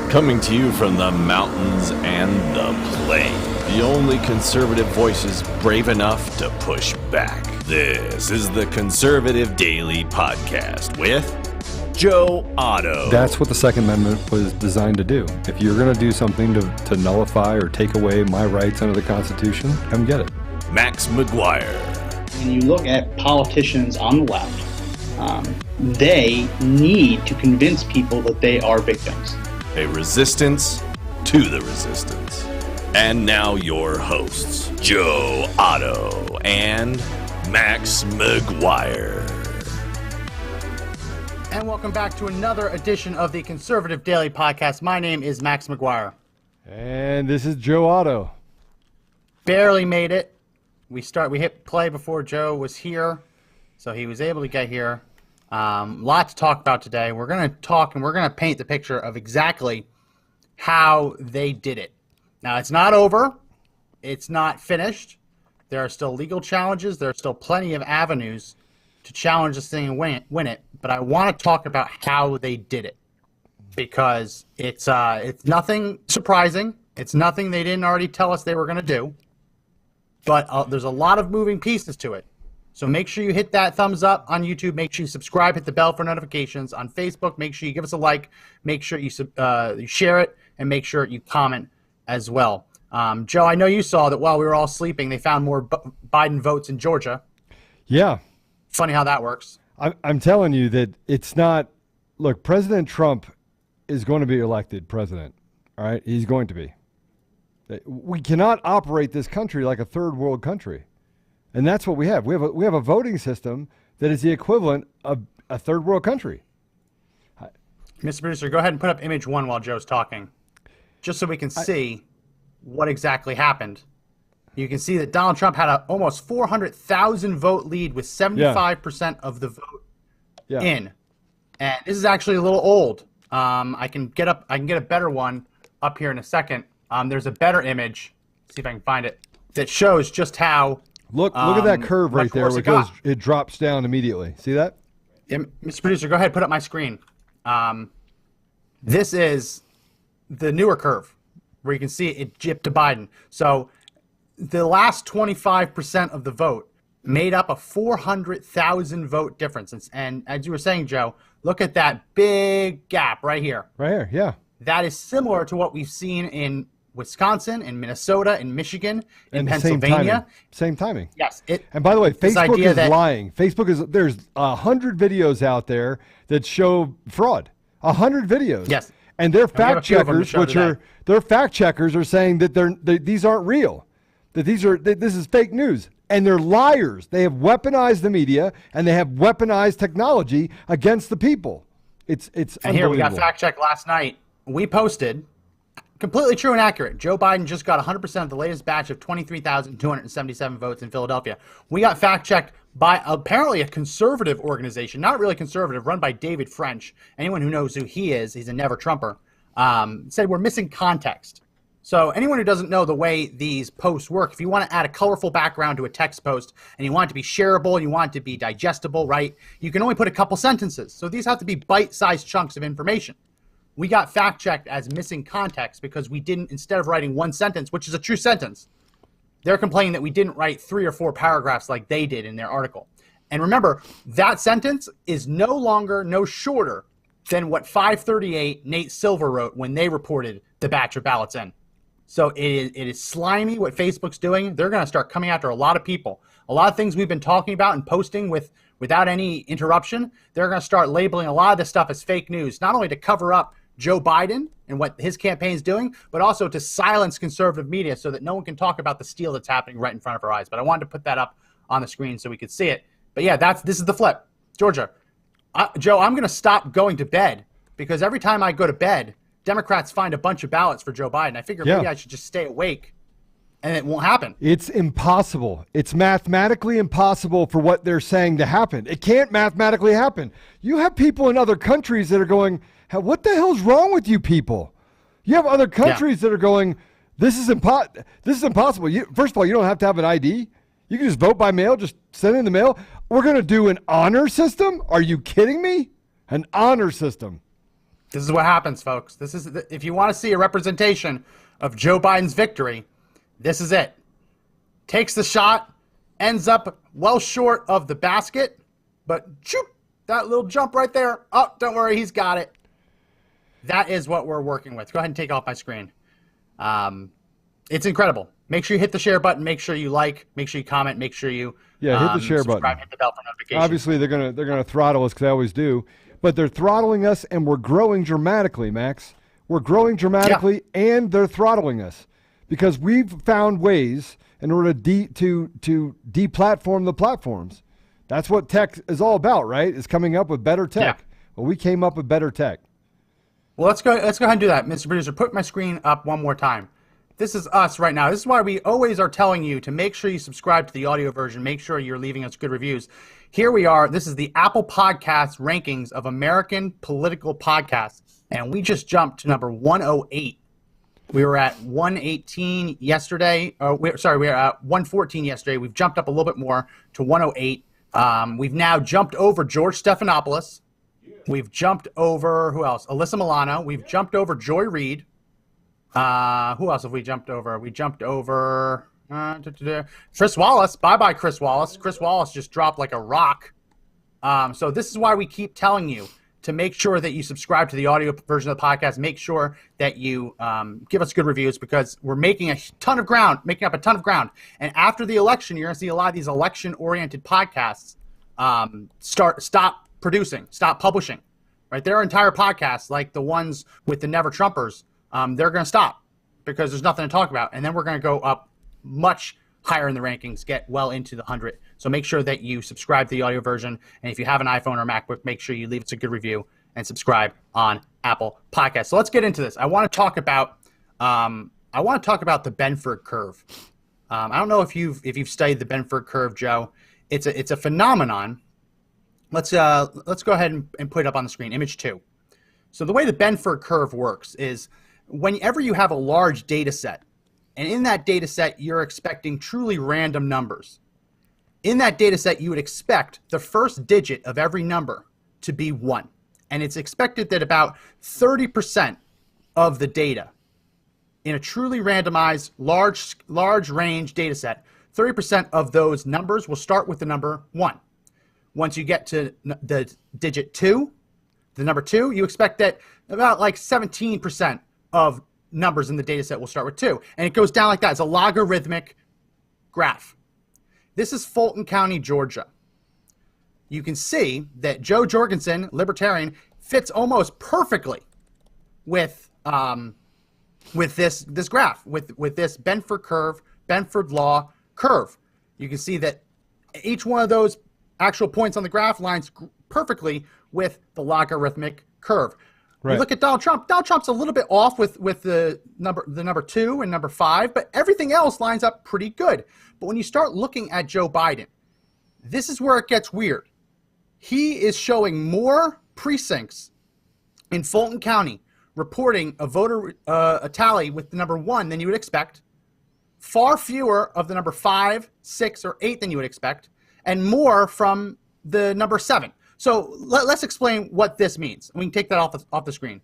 Coming to you from the mountains and the plain. The only conservative voices brave enough to push back. This is the Conservative Daily Podcast with Joe Otto. That's what the Second Amendment was designed to do. If you're going to do something to nullify or take away my rights under the Constitution, come get it. Max McGuire. When you look at politicians on the left, they need to convince people that they are victims. A resistance to the resistance. And now your hosts, Joe Otto and Max McGuire. And welcome back to another edition of the Conservative Daily Podcast. My name is Max McGuire. And this is Joe Otto. Barely made it. We hit play before Joe was here, so he was able to get here. Lot to talk about today. We're going to talk and we're going to paint the picture of exactly how they did it. Now, it's not over. It's not finished. There are still legal challenges. There are still plenty of avenues to challenge this thing and win it. But I want to talk about how they did it because it's nothing surprising. It's nothing they didn't already tell us they were going to do. But there's a lot of moving pieces to it. So make sure you hit that thumbs up on YouTube. Make sure you subscribe, hit the bell for notifications. On Facebook, make sure you give us a like. Make sure you share it, and make sure you comment as well. Joe, I know you saw that while we were all sleeping, they found more Biden votes in Georgia. Yeah. Funny how that works. I'm telling you that it's not. Look, President Trump is going to be elected president. All right, he's going to be. We cannot operate this country like a third world country. And that's what we have. We have a voting system that is the equivalent of a third world country. Mr. Producer, go ahead and put up image 1 while Joe's talking, just so we can see what exactly happened. You can see that Donald Trump had a almost 400,000 vote lead with 75% of the vote in. And this is actually a little old. I can get a better one up here in a second. There's a better image. See if I can find it that shows just how. Look at that curve right there. It drops down immediately. See that? Mr. Producer, go ahead, put up my screen. This is the newer curve where you can see it jipped to Biden. So the last 25% of the vote made up a 400,000 vote difference. And as you were saying, Joe, look at that big gap right here. Right here, yeah. That is similar to what we've seen in Wisconsin, in Minnesota, in Michigan, in Pennsylvania. Same timing. Yes. And by the way, Facebook is lying. There's 100 videos out there that show fraud. 100 videos. Yes. And their fact checkers, are saying that these aren't real. That this is fake news. And they're liars. They have weaponized the media and they have weaponized technology against the people. It's and here we got fact check last night. We posted completely true and accurate. Joe Biden just got 100% of the latest batch of 23,277 votes in Philadelphia. We got fact-checked by apparently a conservative organization, not really conservative, run by David French. Anyone who knows who he is, he's a never-Trumper, said we're missing context. So anyone who doesn't know the way these posts work, if you want to add a colorful background to a text post and you want it to be shareable, you want it to be digestible, right, you can only put a couple sentences. So these have to be bite-sized chunks of information. We got fact-checked as missing context because we didn't, instead of writing one sentence, which is a true sentence, they're complaining that we didn't write 3 or 4 paragraphs like they did in their article. And remember, that sentence is no shorter than what 538 Nate Silver wrote when they reported the batch of ballots in. So it is slimy what Facebook's doing. They're going to start coming after a lot of people. A lot of things we've been talking about and posting without any interruption, they're going to start labeling a lot of this stuff as fake news, not only to cover up Joe Biden and what his campaign is doing, but also to silence conservative media so that no one can talk about the steal that's happening right in front of our eyes. But I wanted to put that up on the screen so we could see it. But yeah, this is the flip. Georgia, Joe, I'm going to stop going to bed because every time I go to bed, Democrats find a bunch of ballots for Joe Biden. I figure maybe I should just stay awake and it won't happen. It's impossible. It's mathematically impossible for what they're saying to happen. It can't mathematically happen. You have people in other countries that are going, what the hell's wrong with you people? You have other countries that are going, this is impossible. First of all, you don't have to have an ID. You can just vote by mail, just send it in the mail. We're going to do an honor system? Are you kidding me? An honor system. This is what happens, folks. This is if you want to see a representation of Joe Biden's victory, this is it. Takes the shot, ends up well short of the basket, but shoot, that little jump right there. Oh, don't worry, he's got it. That is what we're working with. Go ahead and take off my screen. It's incredible. Make sure you hit the share button. Make sure you like. Make sure you comment. Make sure you hit the share subscribe, button. hit the bell for notifications. Obviously, they're gonna throttle us because they always do, but they're throttling us, and we're growing dramatically, Max. We're growing dramatically, and they're throttling us because we've found ways in order to deplatform the platforms. That's what tech is all about, right? Is coming up with better tech. Yeah. Well, we came up with better tech. Well, let's go ahead and do that, Mr. Producer. Put my screen up one more time. This is us right now. This is why we always are telling you to make sure you subscribe to the audio version. Make sure you're leaving us good reviews. Here we are. This is the Apple Podcasts rankings of American political podcasts, and we just jumped to number 108. We were at 118 yesterday. We were at 114 yesterday. We've jumped up a little bit more to 108. We've now jumped over George Stephanopoulos. We've jumped over, who else? Alyssa Milano. We've jumped over Joy Reid. Who else have we jumped over? We jumped over Chris Wallace. Bye-bye, Chris Wallace. Chris Wallace just dropped like a rock. So this is why we keep telling you to make sure that you subscribe to the audio version of the podcast. Make sure that you give us good reviews because we're making up a ton of ground. And after the election, you're going to see a lot of these election-oriented podcasts stop producing, stop publishing. Right? There are entire podcasts like the ones with the Never Trumpers. They're going to stop because there's nothing to talk about. And then we're going to go up much higher in the rankings, get well into the 100. So make sure that you subscribe to the audio version. And if you have an iPhone or MacBook, make sure you leave us a good review and subscribe on Apple Podcasts. So let's get into this. I want to talk about the Benford curve. I don't know if you've studied the Benford curve, Joe. It's a phenomenon. Let's go ahead and put it up on the screen. Image 2. So the way the Benford curve works is whenever you have a large data set, and in that data set, you're expecting truly random numbers. In that data set, you would expect the first digit of every number to be 1. And it's expected that about 30% of the data in a truly randomized, large range data set, 30% of those numbers will start with the number 1. Once you get to the digit 2, the number 2, you expect that about like 17% of numbers in the data set will start with 2. And it goes down like that. It's a logarithmic graph. This is Fulton County, Georgia. You can see that Joe Jorgensen, libertarian, fits almost perfectly with this graph, with this Benford curve, Benford law curve. You can see that each one of those actual points on the graph lines perfectly with the logarithmic curve. Right. You look at Donald Trump. Donald Trump's a little bit off with the number 2 and number 5, but everything else lines up pretty good. But when you start looking at Joe Biden, this is where it gets weird. He is showing more precincts in Fulton County reporting a tally with the number 1 than you would expect, far fewer of the number 5, 6, or 8 than you would expect, and more from the number 7. So let's explain what this means. We can take that off the screen.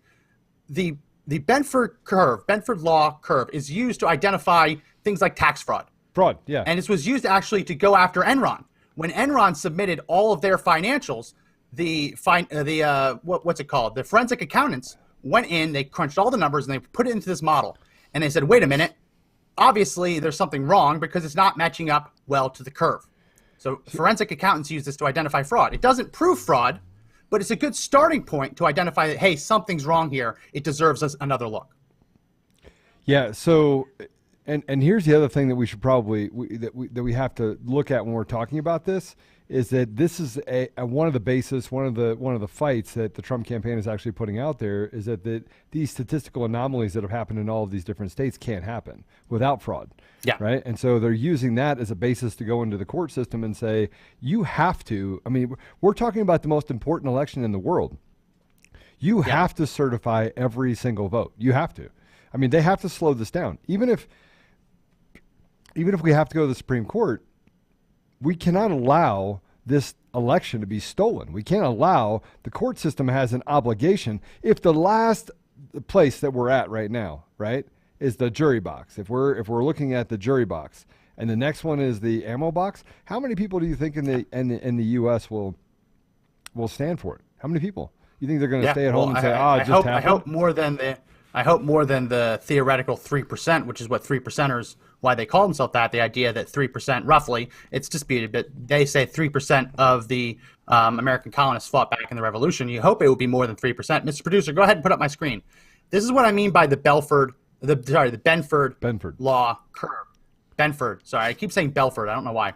The Benford curve, Benford law curve, is used to identify things like tax fraud. Fraud, yeah. And this was used actually to go after Enron. When Enron submitted all of their financials, the forensic accountants went in, they crunched all the numbers, and they put it into this model. And they said, wait a minute, obviously there's something wrong because it's not matching up well to the curve. So forensic accountants use this to identify fraud. It doesn't prove fraud, but it's a good starting point to identify that, hey, something's wrong here. It deserves another look. Yeah. So, and here's the other thing that we should probably that we have to look at when we're talking about this is that this is one of the basis, one of the fights that the Trump campaign is actually putting out there is that these statistical anomalies that have happened in all of these different states can't happen without fraud. Yeah. Right. And so they're using that as a basis to go into the court system and say, you have to, I mean, we're talking about the most important election in the world. You have to certify every single vote. You have to. I mean, they have to slow this down. Even if we have to go to the Supreme Court, we cannot allow this election to be stolen. We can't allow, the court system has an obligation. If the last place that we're at right now, right, is the jury box. If we're looking at the jury box, and the next one is the ammo box, how many people do you think in the U.S. will stand for it? How many people? You think they're going to stay at home and say, it just happened? I hope more than the theoretical 3%, which is what 3%ers, why they call themselves that, the idea that 3% roughly, it's disputed, but they say 3% of the American colonists fought back in the Revolution. You hope it would be more than 3%. Mr. Producer, go ahead and put up my screen. This is what I mean by the Benford law curve. Benford. Sorry, I keep saying Belford. I don't know why.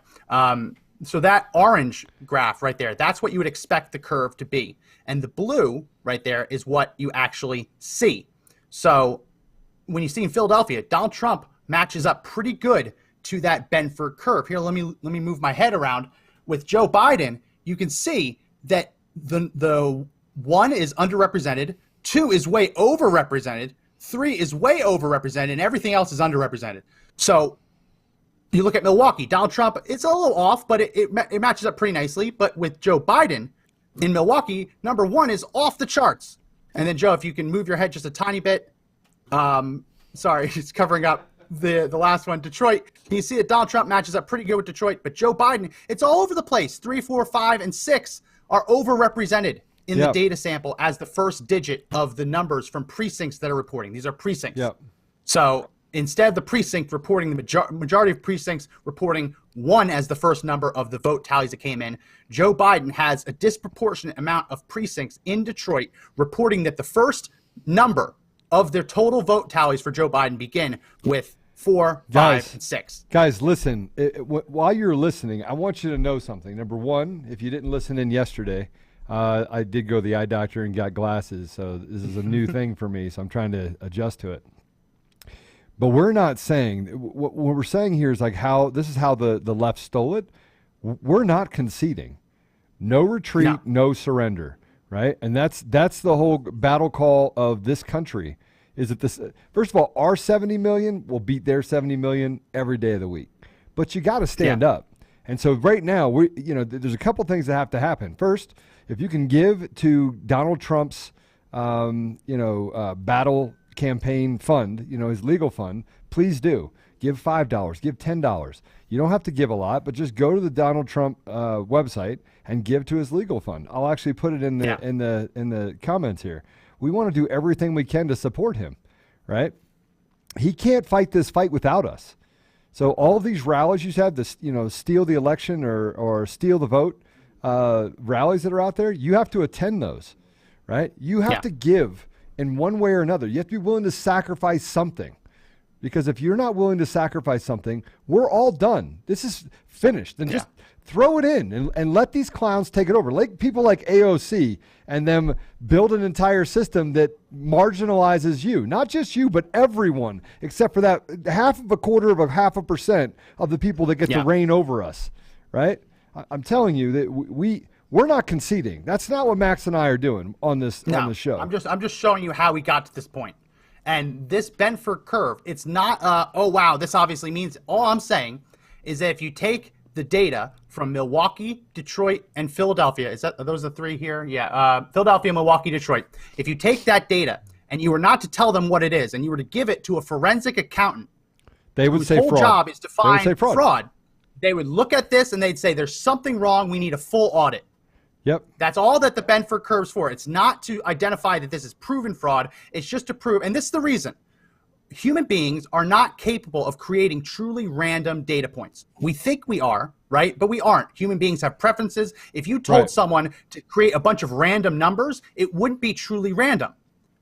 So that orange graph right there, that's what you would expect the curve to be. And the blue right there is what you actually see. So when you see in Philadelphia, Donald Trump matches up pretty good to that Benford curve. Here, let me move my head around. With Joe Biden, you can see that the 1 is underrepresented, 2 is way overrepresented, 3 is way overrepresented, and everything else is underrepresented. So you look at Milwaukee, Donald Trump, it's a little off, but it matches up pretty nicely. But with Joe Biden in Milwaukee, number 1 is off the charts. And then, Joe, if you can move your head just a tiny bit. Sorry, it's covering up the last one. Detroit, you see that Donald Trump matches up pretty good with Detroit. But Joe Biden, it's all over the place. 3, 4, 5, and 6 are overrepresented in the data sample as the first digit of the numbers from precincts that are reporting. These are precincts. Yep. So instead of the precinct reporting, the majority of precincts reporting 1 as the first number of the vote tallies that came in, Joe Biden has a disproportionate amount of precincts in Detroit reporting that the first number of their total vote tallies for Joe Biden begin with 4, 5, and 6. Guys, listen. While you're listening, I want you to know something. Number one, if you didn't listen in yesterday, I did go to the eye doctor and got glasses, so this is a new thing for me, so I'm trying to adjust to it. But we're not saying, what we're saying here is like this is how the left stole it. We're not conceding. No retreat, no surrender, right? And that's the whole battle call of this country, is that this, first of all, our 70 million will beat their 70 million every day of the week. But you got to stand up. And so right now, there's a couple things that have to happen. First, if you can give to Donald Trump's, battle campaign fund, his legal fund, please do. Give $5, give $10. You don't have to give a lot, but just go to the Donald Trump website and give to his legal fund. I'll actually put it in the comments here. We want to do everything we can to support him, right? He can't fight this fight without us. So all of these rallies you have, steal the election or steal the vote rallies that are out there, you have to attend those, right? You have to give in one way or another. You have to be willing to sacrifice something. Because if you're not willing to sacrifice something, we're all done. This is finished. Then just throw it in and let these clowns take it over. Like people like AOC and them build an entire system that marginalizes you. Not just you, but everyone, except for that 0.25% of the people that get to reign over us, right? I'm telling you that we're not conceding. That's not what Max and I are doing on the show. I'm just showing you how we got to this point. And this Benford curve, it's not, oh, wow, this obviously means, all I'm saying is that if you take the data from Milwaukee, Detroit, and Philadelphia, are those the three here? Yeah, Philadelphia, Milwaukee, Detroit. If you take that data and you were not to tell them what it is and you were to give it to a forensic accountant, they would say whose whole fraud. job is to find fraud, they would look at this and they'd say there's something wrong, we need a full audit. Yep. That's all that the Benford curve's for. It's not to identify that this is proven fraud. It's just to prove, and this is the reason. Human beings are not capable of creating truly random data points. We think we are, right? But we aren't. Human beings have preferences. If you told someone to create a bunch of random numbers, it wouldn't be truly random,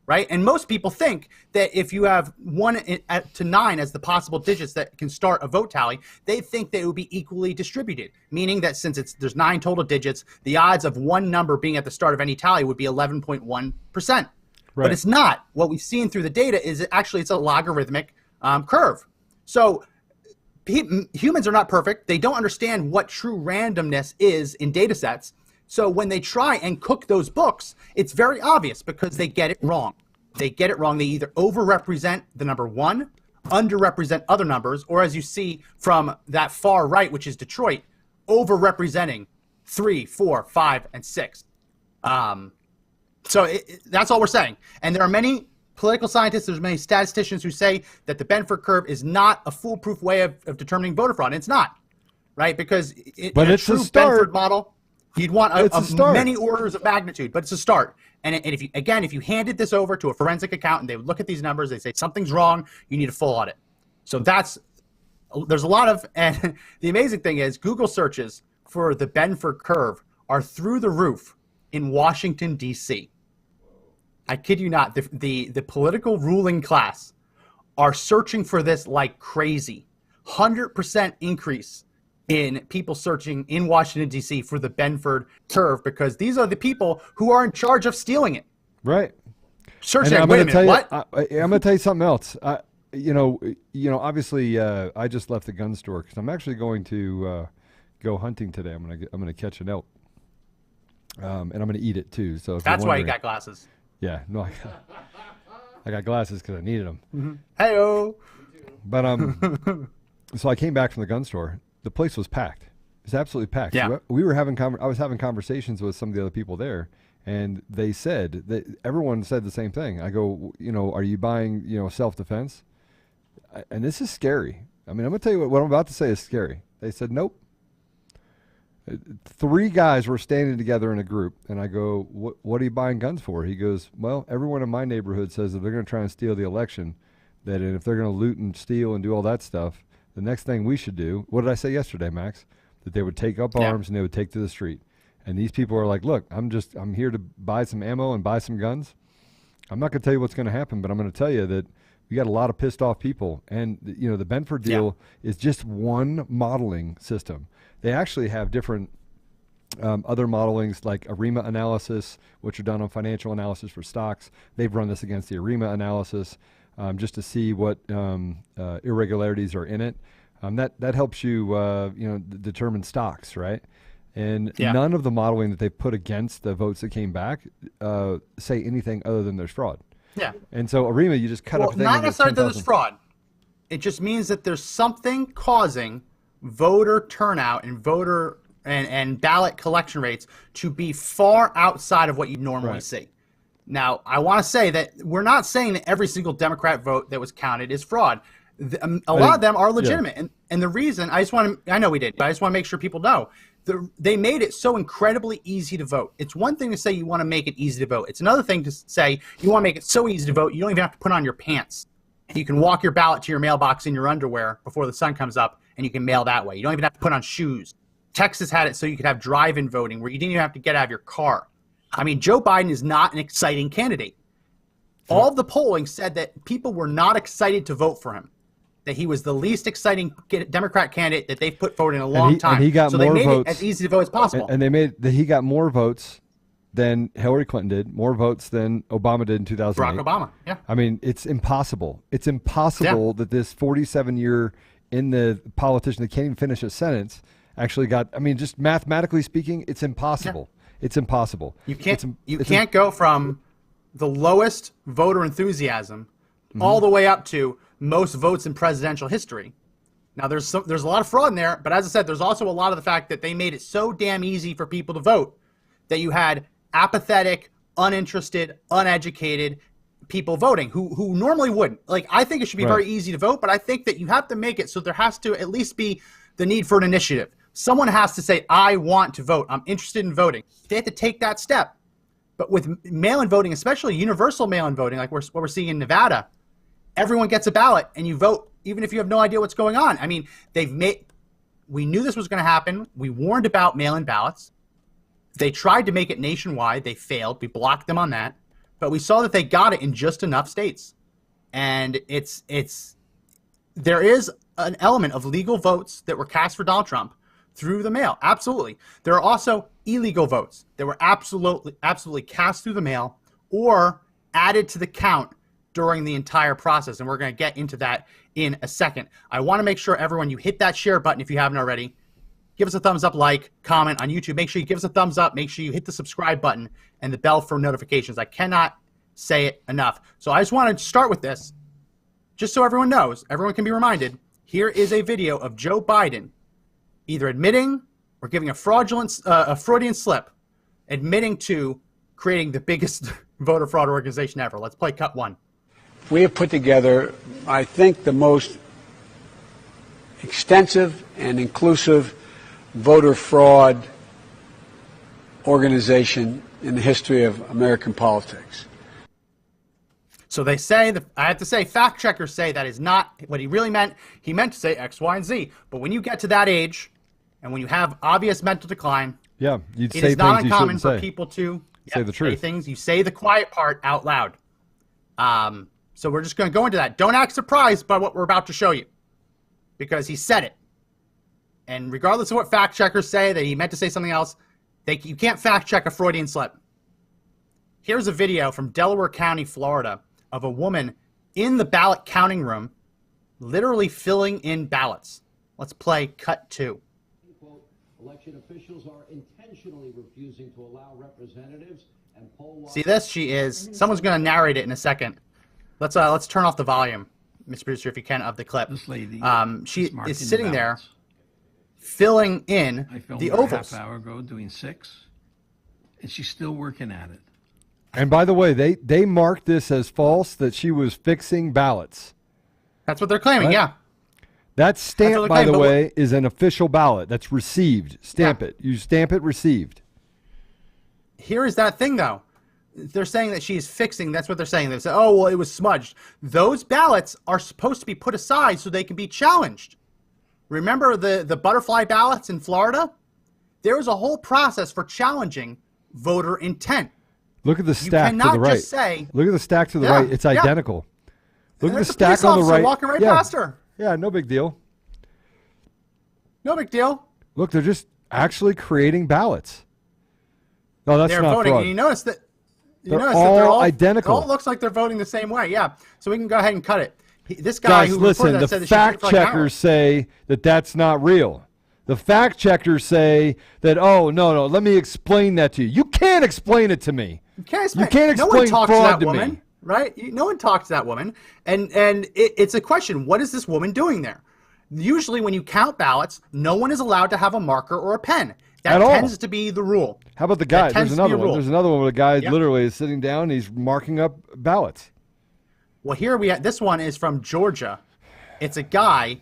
right? And most people think that if you have 1 to 9 as the possible digits that can start a vote tally, they think that it would be equally distributed, meaning that since there's 9 total digits, the odds of one number being at the start of any tally would be 11.1%. But it's not. What we've seen through the data is it's a logarithmic curve. So humans are not perfect. They don't understand what true randomness is in data sets. So when they try and cook those books, it's very obvious because they get it wrong. They get it wrong. They either overrepresent the number 1, underrepresent other numbers, or as you see from that far right, which is Detroit, overrepresenting 3, 4, 5, and 6. So that's all we're saying. And there are many political scientists, there's many statisticians who say that the Benford curve is not a foolproof way of determining voter fraud. And it's not, right? Because in a true Benford model, you'd want many orders of magnitude, but it's a start. And if you handed this over to a forensic accountant, they would look at these numbers, they say something's wrong, you need a full audit. So there's a lot of, and the amazing thing is Google searches for the Benford curve are through the roof in Washington, D.C. I kid you not, the political ruling class are searching for this like crazy. 100% increase in people searching in Washington, D.C. for the Benford curve, because these are the people who are in charge of stealing it. Right. Searching. I'm Wait a going to tell minute, you, what? I'm going to tell you something else. Obviously, I just left the gun store because I'm actually going to go hunting today. I'm going to catch an elk, and I'm going to eat it too. So that's why you got glasses. Yeah, no, I got glasses because I needed them. Mm-hmm. Hey-o. But so I came back from the gun store. The place was packed. It was absolutely packed. Yeah. So we were I was having conversations with some of the other people there, and they said that everyone said the same thing. I go, are you buying, self-defense? And this is scary. I mean, I'm going to tell you what I'm about to say is scary. They said, nope. 3 guys were standing together in a group, and I go, what are you buying guns for? He goes, well, everyone in my neighborhood says if they're going to try and steal the election, that if they're going to loot and steal and do all that stuff, the next thing we should do, what did I say yesterday, Max? That they would take up arms and they would take to the street. And these people are like, look, I'm here to buy some ammo and buy some guns. I'm not going to tell you what's going to happen, but I'm going to tell you that we got a lot of pissed off people. And, the Benford deal is just one modeling system. They actually have different other modelings like ARIMA analysis, which are done on financial analysis for stocks. They've run this against the ARIMA analysis just to see what irregularities are in it. That helps you, determine stocks, right? And none of the modeling that they've put against the votes that came back say anything other than there's fraud. Yeah. And so ARIMA, you just cut up. Not necessarily that there's fraud. It just means that there's something causing voter turnout and voter and ballot collection rates to be far outside of what you normally see. Now, I want to say that we're not saying that every single Democrat vote that was counted is fraud. A lot of them are legitimate. And the reason, I know we did, but I just want to make sure people know, they made it so incredibly easy to vote. It's one thing to say you want to make it easy to vote. It's another thing to say you want to make it so easy to vote, you don't even have to put on your pants. You can walk your ballot to your mailbox in your underwear before the sun comes up, and you can mail that way. You don't even have to put on shoes. Texas had it so you could have drive-in voting where you didn't even have to get out of your car. I mean, Joe Biden is not an exciting candidate. All of the polling said that people were not excited to vote for him, that he was the least exciting Democrat candidate that they've put forward in a long time. And he got so more they made votes, it as easy to vote as possible. And they made that he got more votes than Hillary Clinton did, more votes than Obama did in 2008. Barack Obama, yeah. I mean, it's impossible. It's impossible that this 47-year in the politician that can't even finish a sentence actually got, I mean, just mathematically speaking, it's impossible. Yeah. It's impossible. You can't go from the lowest voter enthusiasm all the way up to most votes in presidential history. Now, there's a lot of fraud in there, but as I said, there's also a lot of the fact that they made it so damn easy for people to vote that you had apathetic, uninterested, uneducated people voting who normally wouldn't. Like, I think it should be very easy to vote, but I think that you have to make it so there has to at least be the need for an initiative. Someone has to say, I want to vote. I'm interested in voting. They have to take that step. But with mail-in voting, especially universal mail-in voting, like what we're seeing in Nevada, everyone gets a ballot and you vote, even if you have no idea what's going on. I mean, we knew this was going to happen. We warned about mail-in ballots. They tried to make it nationwide. They failed. We blocked them on that. But we saw that they got it in just enough states. And there is an element of legal votes that were cast for Donald Trump through the mail. Absolutely. There are also illegal votes that were absolutely cast through the mail or added to the count during the entire process. And we're going to get into that in a second. I want to make sure everyone, you hit that share button if you haven't already. Give us a thumbs up, like, comment on YouTube. Make sure you give us a thumbs up. Make sure you hit the subscribe button and the bell for notifications. I cannot say it enough. So I just want to start with this, just so everyone knows, everyone can be reminded. Here is a video of Joe Biden either admitting We're giving a Freudian slip, admitting to creating the biggest voter fraud organization ever. Let's play cut 1. We have put together, I think, the most extensive and inclusive voter fraud organization in the history of American politics. So they say, I have to say, fact checkers say that is not what he really meant. He meant to say X, Y, and Z. But when you get to that age, and when you have obvious mental decline, Yeah, you'd it say is not things you uncommon shouldn't for say. people to Say the truth. say things. You say the quiet part out loud. So we're just going to go into that. Don't act surprised by what we're about to show you, because he said it. And regardless of what fact checkers say, that he meant to say something else, you can't fact check a Freudian slip. Here's a video from Delaware County, Florida, of a woman in the ballot counting room literally filling in ballots. Let's play cut 2. Election officials are intentionally refusing to allow representatives and poll. See this? She is. Someone's going to narrate it in a second. Let's turn off the volume, Mr. Producer, if you can, of the clip. This lady she marking is the sitting there ballots. filling in I filmed the her ovals. a half hour ago doing 6, and she's still working at it. And by the way, they marked this as false, that she was fixing ballots. That's what they're claiming, Right. yeah. That stamp, they're by claiming, the but way, is an official ballot. That's received. Stamp Yeah. it. You stamp it, received. Here is that thing, though. They're saying that she's fixing. That's what they're saying. They say, oh, well, it was smudged. Those ballots are supposed to be put aside so they can be challenged. Remember the butterfly ballots in Florida? There was a whole process for challenging voter intent. Look at the stack to cannot the right. just say- Look at the stack to the Yeah, right. It's yeah. identical. Look at the There's a stack police on the officer right. walking right yeah. past her. Yeah, no big deal. No big deal. Look, they're just actually creating ballots. No, that's They're not voting, fraud. and you notice that They're they're all all identical. It all looks like they're voting the same way. Yeah, so we can go ahead and cut it. This guy Guys, who listen, reported that the said that she fact took like an hour. checkers say that that's not real. The fact checkers say that, oh, no, let me explain that to you. You can't explain it to me. You can't explain, You can't no one explain talks to fraud that to woman, me. right? No one talks to that woman, and it's a question. What is this woman doing there? Usually, when you count ballots, no one is allowed to have a marker or a pen. That At all. tends to be the rule. How about the guy? tends There's to be another a one. rule. There's another one where the guy Yep. literally is sitting down. He's marking up ballots. Well, here this one is from Georgia. It's a guy,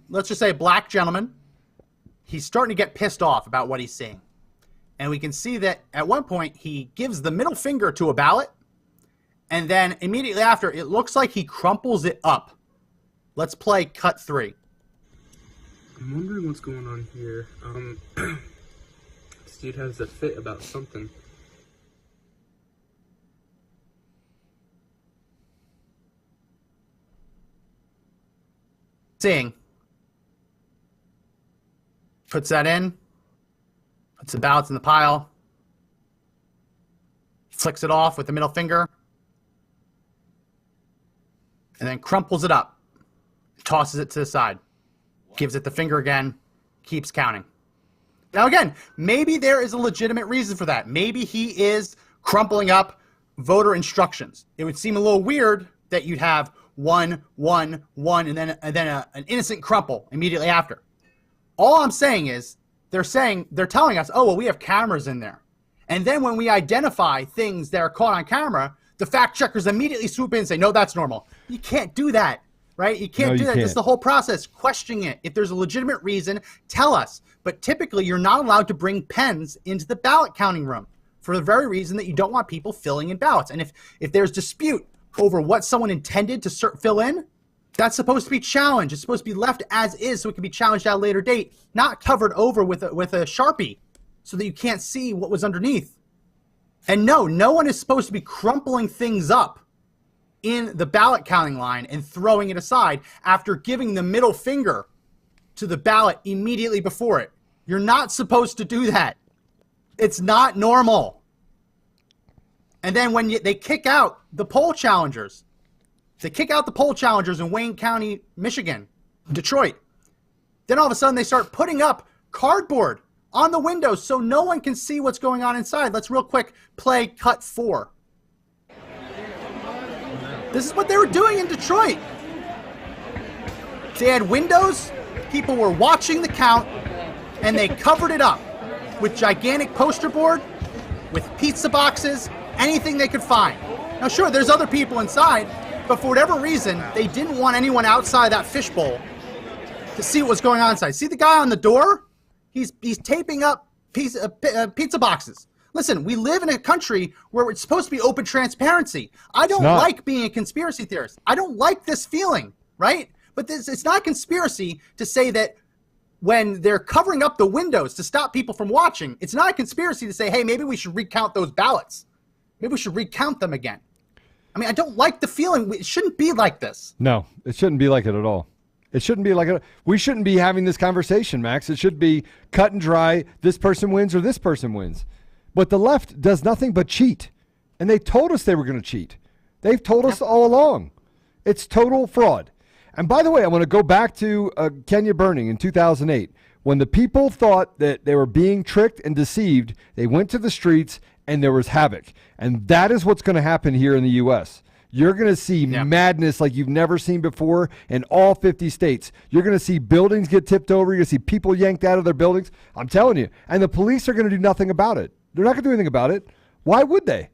let's just say a black gentleman. He's starting to get pissed off about what he's seeing. And we can see that at one point he gives the middle finger to a ballot, and then immediately after, it looks like he crumples it up. Let's play cut 3. I'm wondering what's going on here. This dude has a fit about something. Seeing. Puts that in. Puts the ballots in the pile. Flicks it off with the middle finger. And then crumples it up. Tosses it to the side. Gives it the finger again. Keeps counting. Now again, maybe there is a legitimate reason for that. Maybe he is crumpling up voter instructions. It would seem a little weird that you'd have 1, 1, 1, and then an innocent crumple immediately after. All I'm saying is they're telling us, oh, well, we have cameras in there. And then when we identify things that are caught on camera, the fact checkers immediately swoop in and say, no, that's normal. You can't do that, right? You can't No, do you that. This is can't. the whole process. Questioning it. If there's a legitimate reason, tell us. But typically, you're not allowed to bring pens into the ballot counting room for the very reason that you don't want people filling in ballots. And if there's dispute over what someone intended to fill in, that's supposed to be challenged. It's supposed to be left as is so it can be challenged at a later date, not covered over with a Sharpie so that you can't see what was underneath. And no one is supposed to be crumpling things up in the ballot counting line and throwing it aside after giving the middle finger to the ballot immediately before it. You're not supposed to do that. It's not normal. And then when they kick out the poll challengers, in Wayne County, Michigan, Detroit, then all of a sudden they start putting up cardboard on the windows so no one can see what's going on inside. Let's real quick play cut 4. This is what they were doing in Detroit. They had windows. People were watching the count. and they covered it up with gigantic poster board, with pizza boxes, anything they could find. Now, sure, there's other people inside, but for whatever reason, they didn't want anyone outside that fishbowl to see what was going on inside. See the guy on the door? He's taping up pizza boxes. Listen, we live in a country where it's supposed to be open transparency. I don't like being a conspiracy theorist. I don't like this feeling, right? But it's not conspiracy to say that when they're covering up the windows to stop people from watching, it's not a conspiracy to say, hey, maybe we should recount those ballots. Maybe we should recount them again. I mean, I don't like the feeling. It shouldn't be like this. No, it shouldn't be like it at all. It shouldn't be like it. We shouldn't be having this conversation, Max. It should be cut and dry. This person wins or this person wins. But the left does nothing but cheat. And they told us they were going to cheat. They've told us all along. It's total fraud. And by the way, I want to go back to Kenya burning in 2008. When the people thought that they were being tricked and deceived, they went to the streets and there was havoc. And that is what's going to happen here in the U.S. You're going to see madness like you've never seen before in all 50 states. You're going to see buildings get tipped over. You're going to see people yanked out of their buildings. I'm telling you. And the police are going to do nothing about it. They're not going to do anything about it. Why would they?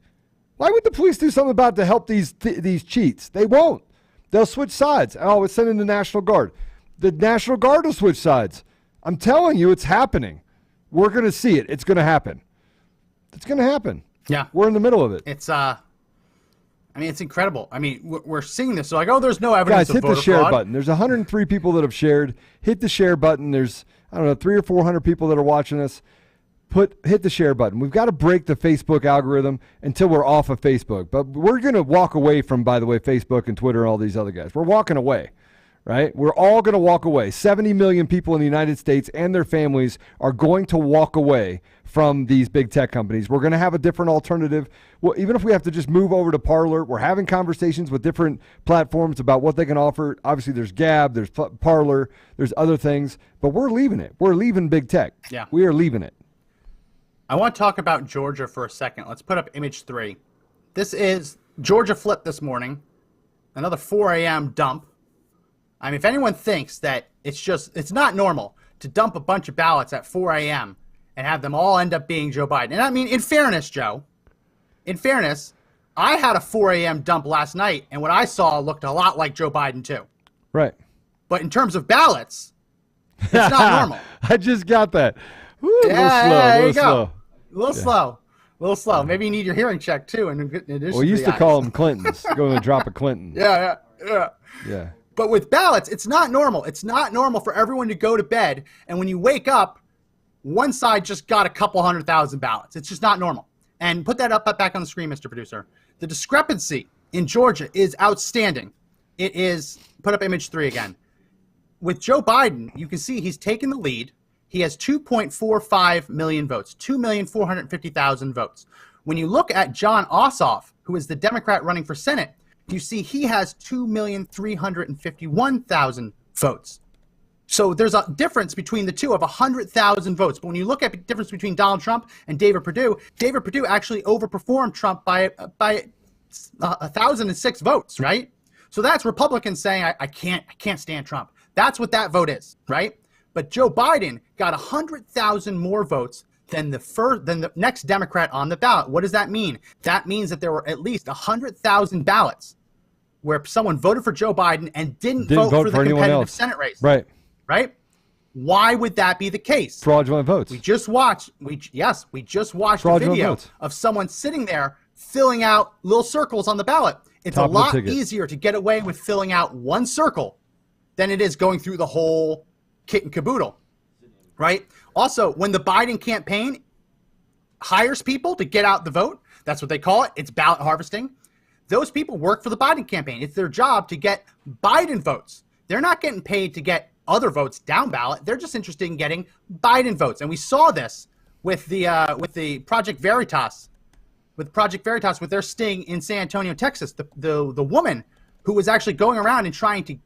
Why would the police do something about it to help these cheats? They won't. They'll switch sides. Oh, it's sending the National Guard. The National Guard will switch sides. I'm telling you, it's happening. We're going to see it. It's going to happen. It's going to happen. Yeah. We're in the middle of it. It's it's incredible. I mean, we're seeing this. So like, oh, there's no evidence Guys, of hit the voter share fraud. button. There's 103 people that have shared. Hit the share button. There's, 300 or 400 people that are watching us. Hit the share button. We've got to break the Facebook algorithm until we're off of Facebook. But we're going to walk away from, by the way, Facebook and Twitter and all these other guys. We're walking away, right? We're all going to walk away. 70 million people in the United States and their families are going to walk away from these big tech companies. We're going to have a different alternative. Well, even if we have to just move over to Parler, we're having conversations with different platforms about what they can offer. Obviously, there's Gab, there's Parler, there's other things. But we're leaving it. We're leaving big tech. Yeah. We are leaving it. I want to talk about Georgia for a second. Let's put up image 3. This is Georgia flip this morning. Another 4 a.m. dump. I mean, if anyone thinks that it's not normal to dump a bunch of ballots at 4 a.m. and have them all end up being Joe Biden. And I mean, in fairness, Joe, I had a 4 a.m. dump last night, and what I saw looked a lot like Joe Biden, too. Right. But in terms of ballots, it's not normal. I just got that. Woo, There you go. slow. A little slow. Maybe you need your hearing checked too. In addition, We used to call them Clintons. Go in and drop a Clinton. Yeah. But with ballots, it's not normal. It's not normal for everyone to go to bed, and when you wake up, one side just got a couple 100,000 ballots. It's just not normal. And put that up back on the screen, Mr. Producer. The discrepancy in Georgia is outstanding. It is, put up image 3 again. With Joe Biden, you can see he's taken the lead. He has 2.45 million votes, 2,450,000 votes. When you look at John Ossoff, who is the Democrat running for Senate, you see he has 2,351,000 votes. So there's a difference between the two of 100,000 votes. But when you look at the difference between Donald Trump and David Perdue actually overperformed Trump by 1,006 votes, right? So that's Republicans saying, I can't stand Trump. That's what that vote is, right? But Joe Biden got 100,000 more votes than the next Democrat on the ballot. What does that mean? That means that there were at least 100,000 ballots where someone voted for Joe Biden and didn't vote for the competitive Senate race. Right. Why would that be the case? Fraudulent votes. We just watched a video of someone sitting there filling out little circles on the ballot. It's a lot easier to get away with filling out one circle than it is going through the whole kit and caboodle, right? Also, when the Biden campaign hires people to get out the vote, that's what they call it. It's ballot harvesting. Those people work for the Biden campaign. It's their job to get Biden votes. They're not getting paid to get other votes down ballot. They're just interested in getting Biden votes. And we saw this with the Project Veritas, with their sting in San Antonio, Texas. The woman who was actually going around and trying to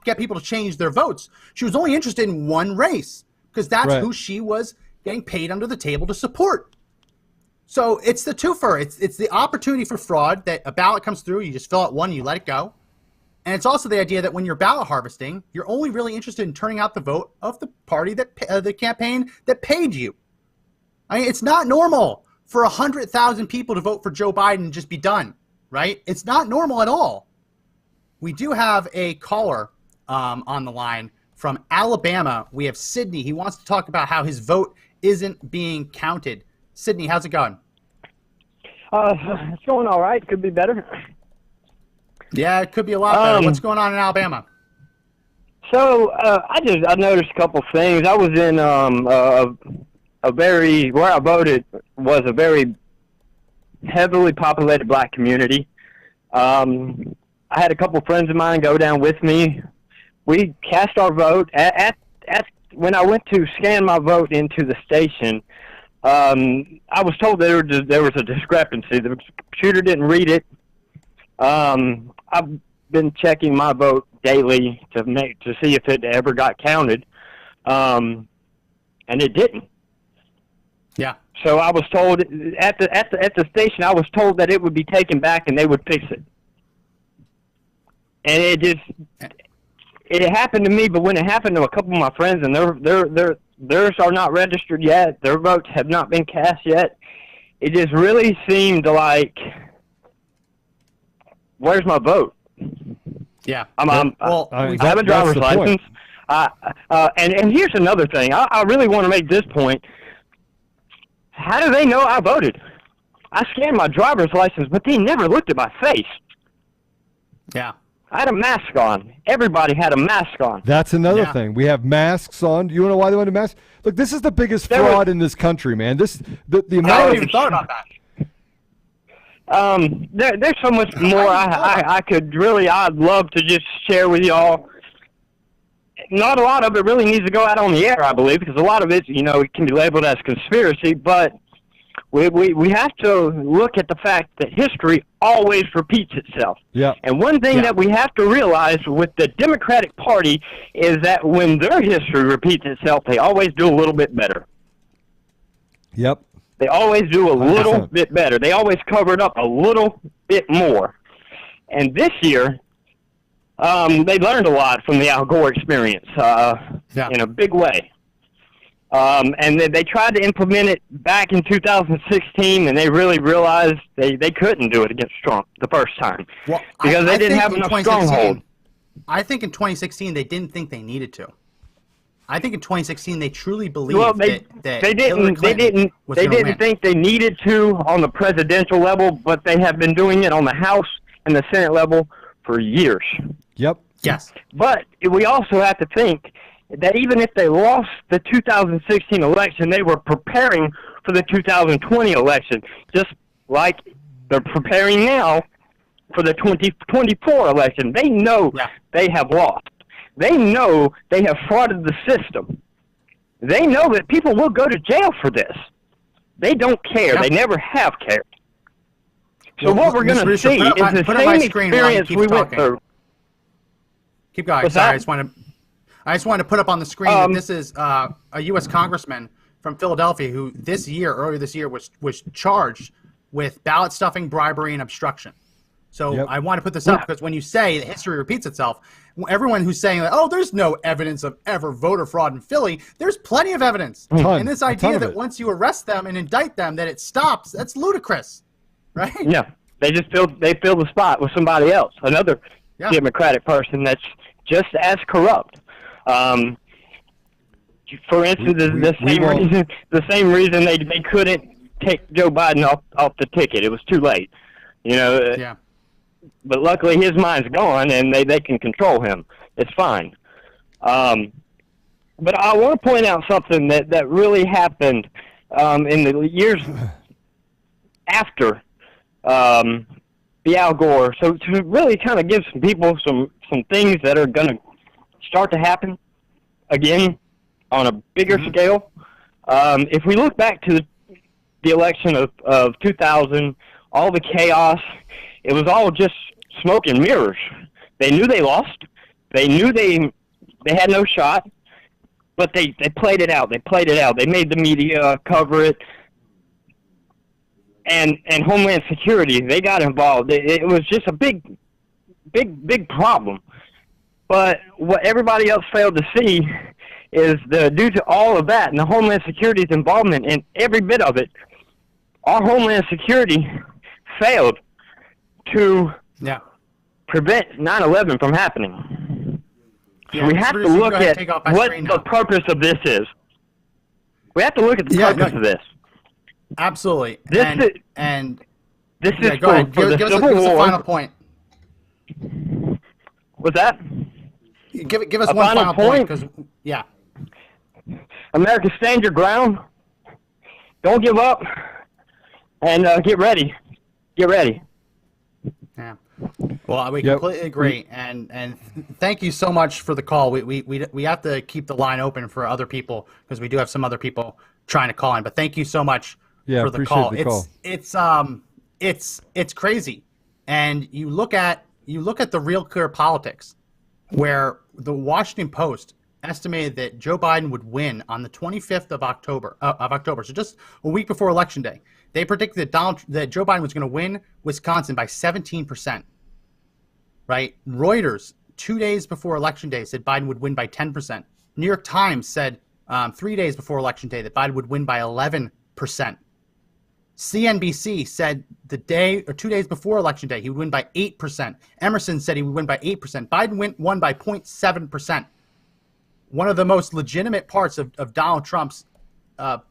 get people to change their votes. She was only interested in one race because that's who she was getting paid under the table to support. So it's the twofer. It's the opportunity for fraud that a ballot comes through, you just fill out one, you let it go. And it's also the idea that when you're ballot harvesting, you're only really interested in turning out the vote of the party that the campaign that paid you. I mean, it's not normal for 100,000 people to vote for Joe Biden and just be done, right? It's not normal at all. We do have a caller on the line from Alabama. We have Sydney. He wants to talk about how his vote isn't being counted. Sydney, how's it going? It's going all right. Could be better. Yeah, it could be a lot better. What's going on in Alabama? So I noticed a couple things. I was in where I voted was a very heavily populated black community. I had a couple friends of mine go down with me. We cast our vote when I went to scan my vote into the station. I was told there was a discrepancy. The computer didn't read it. I've been checking my vote daily to see if it ever got counted, and it didn't. Yeah. So I was told at the station, I was told that it would be taken back and they would fix it. And it happened to me, but when it happened to a couple of my friends, and theirs are not registered yet, their votes have not been cast yet, it just really seemed like, where's my vote? Yeah. I have a driver's license. And here's another thing. I really want to make this point. How do they know I voted? I scanned my driver's license, but they never looked at my face. Yeah. I had a mask on. Everybody had a mask on. That's another thing. We have masks on. Do you know why they want a mask? Look, this is the biggest fraud in this country, man. The amount I haven't even thought about that. There's so much more I'd love to just share with y'all. Not a lot of it really needs to go out on the air, I believe, because a lot of it, it can be labeled as conspiracy, but we have to look at the fact that history always repeats itself. Yeah. And one thing that we have to realize with the Democratic Party is that when their history repeats itself, they always do a little bit better. Yep. They always do a 100%. little bit better. They always cover it up a little bit more. And this year, they learned a lot from the Al Gore experience in a big way. And they tried to implement it back in 2016, and they really realized they couldn't do it against Trump the first time because they didn't have enough stronghold. I think in 2016 they didn't think they needed to. I think in 2016 they truly believed that they didn't think they needed to on the presidential level, but they have been doing it on the House and the Senate level for years. Yep. Yes. But we also have to think that even if they lost the 2016 election, they were preparing for the 2020 election, just like they're preparing now for the 2024 election. They know they have lost. They know they have frauded the system. They know that people will go to jail for this. They don't care. They never have cared. So what we're going to see is the same experience we went through. Keep going. Sorry, I just wanted to put up on the screen that this is a U.S. congressman from Philadelphia who earlier this year, was charged with ballot stuffing, bribery, and obstruction. So I want to put this up because when you say that history repeats itself, everyone who's saying that, there's no evidence of ever voter fraud in Philly, there's plenty of evidence. And this idea that once you arrest them and indict them that it stops, that's ludicrous, right? Yeah, they just fill the spot with somebody else, another Democratic person that's just as corrupt. For instance, the same reason they couldn't take Joe Biden off the ticket. It was too late, But luckily his mind's gone, and they can control him. It's fine. But I want to point out something that really happened in the years after the Al Gore. So to really kind of give some people some things that are going to start to happen again on a bigger scale. If we look back to the election of 2000, all the chaos, it was all just smoke and mirrors. They knew they lost. They knew they had no shot, but they played it out. They played it out. They made the media cover it. And Homeland Security, they got involved. It was just a big big problem. But what everybody else failed to see is due to all of that and the Homeland Security's involvement in every bit of it, our Homeland Security failed to prevent 9/11 from happening. So we have to look at what the purpose of this is. We have to look at the purpose of this. Absolutely. This is go ahead. for the give Civil us War. a final point. What's that? Give us one final point. Because America, stand your ground. Don't give up. And get ready. Get ready. Yeah. Well, we completely agree, and thank you so much for the call. We have to keep the line open for other people because we do have some other people trying to call in. But thank you so much for the call. It's crazy, and you look at the Real Clear Politics, where the Washington Post estimated that Joe Biden would win on the 25th of October. So just a week before Election Day. They predicted that Joe Biden was going to win Wisconsin by 17%. Right? Reuters, 2 days before Election Day, said Biden would win by 10%. New York Times said 3 days before Election Day that Biden would win by 11%. CNBC said the day or 2 days before Election Day he would win by 8%. Emerson said he would win by 8%. Biden won by 0.7%. One of the most legitimate parts of Donald Trump's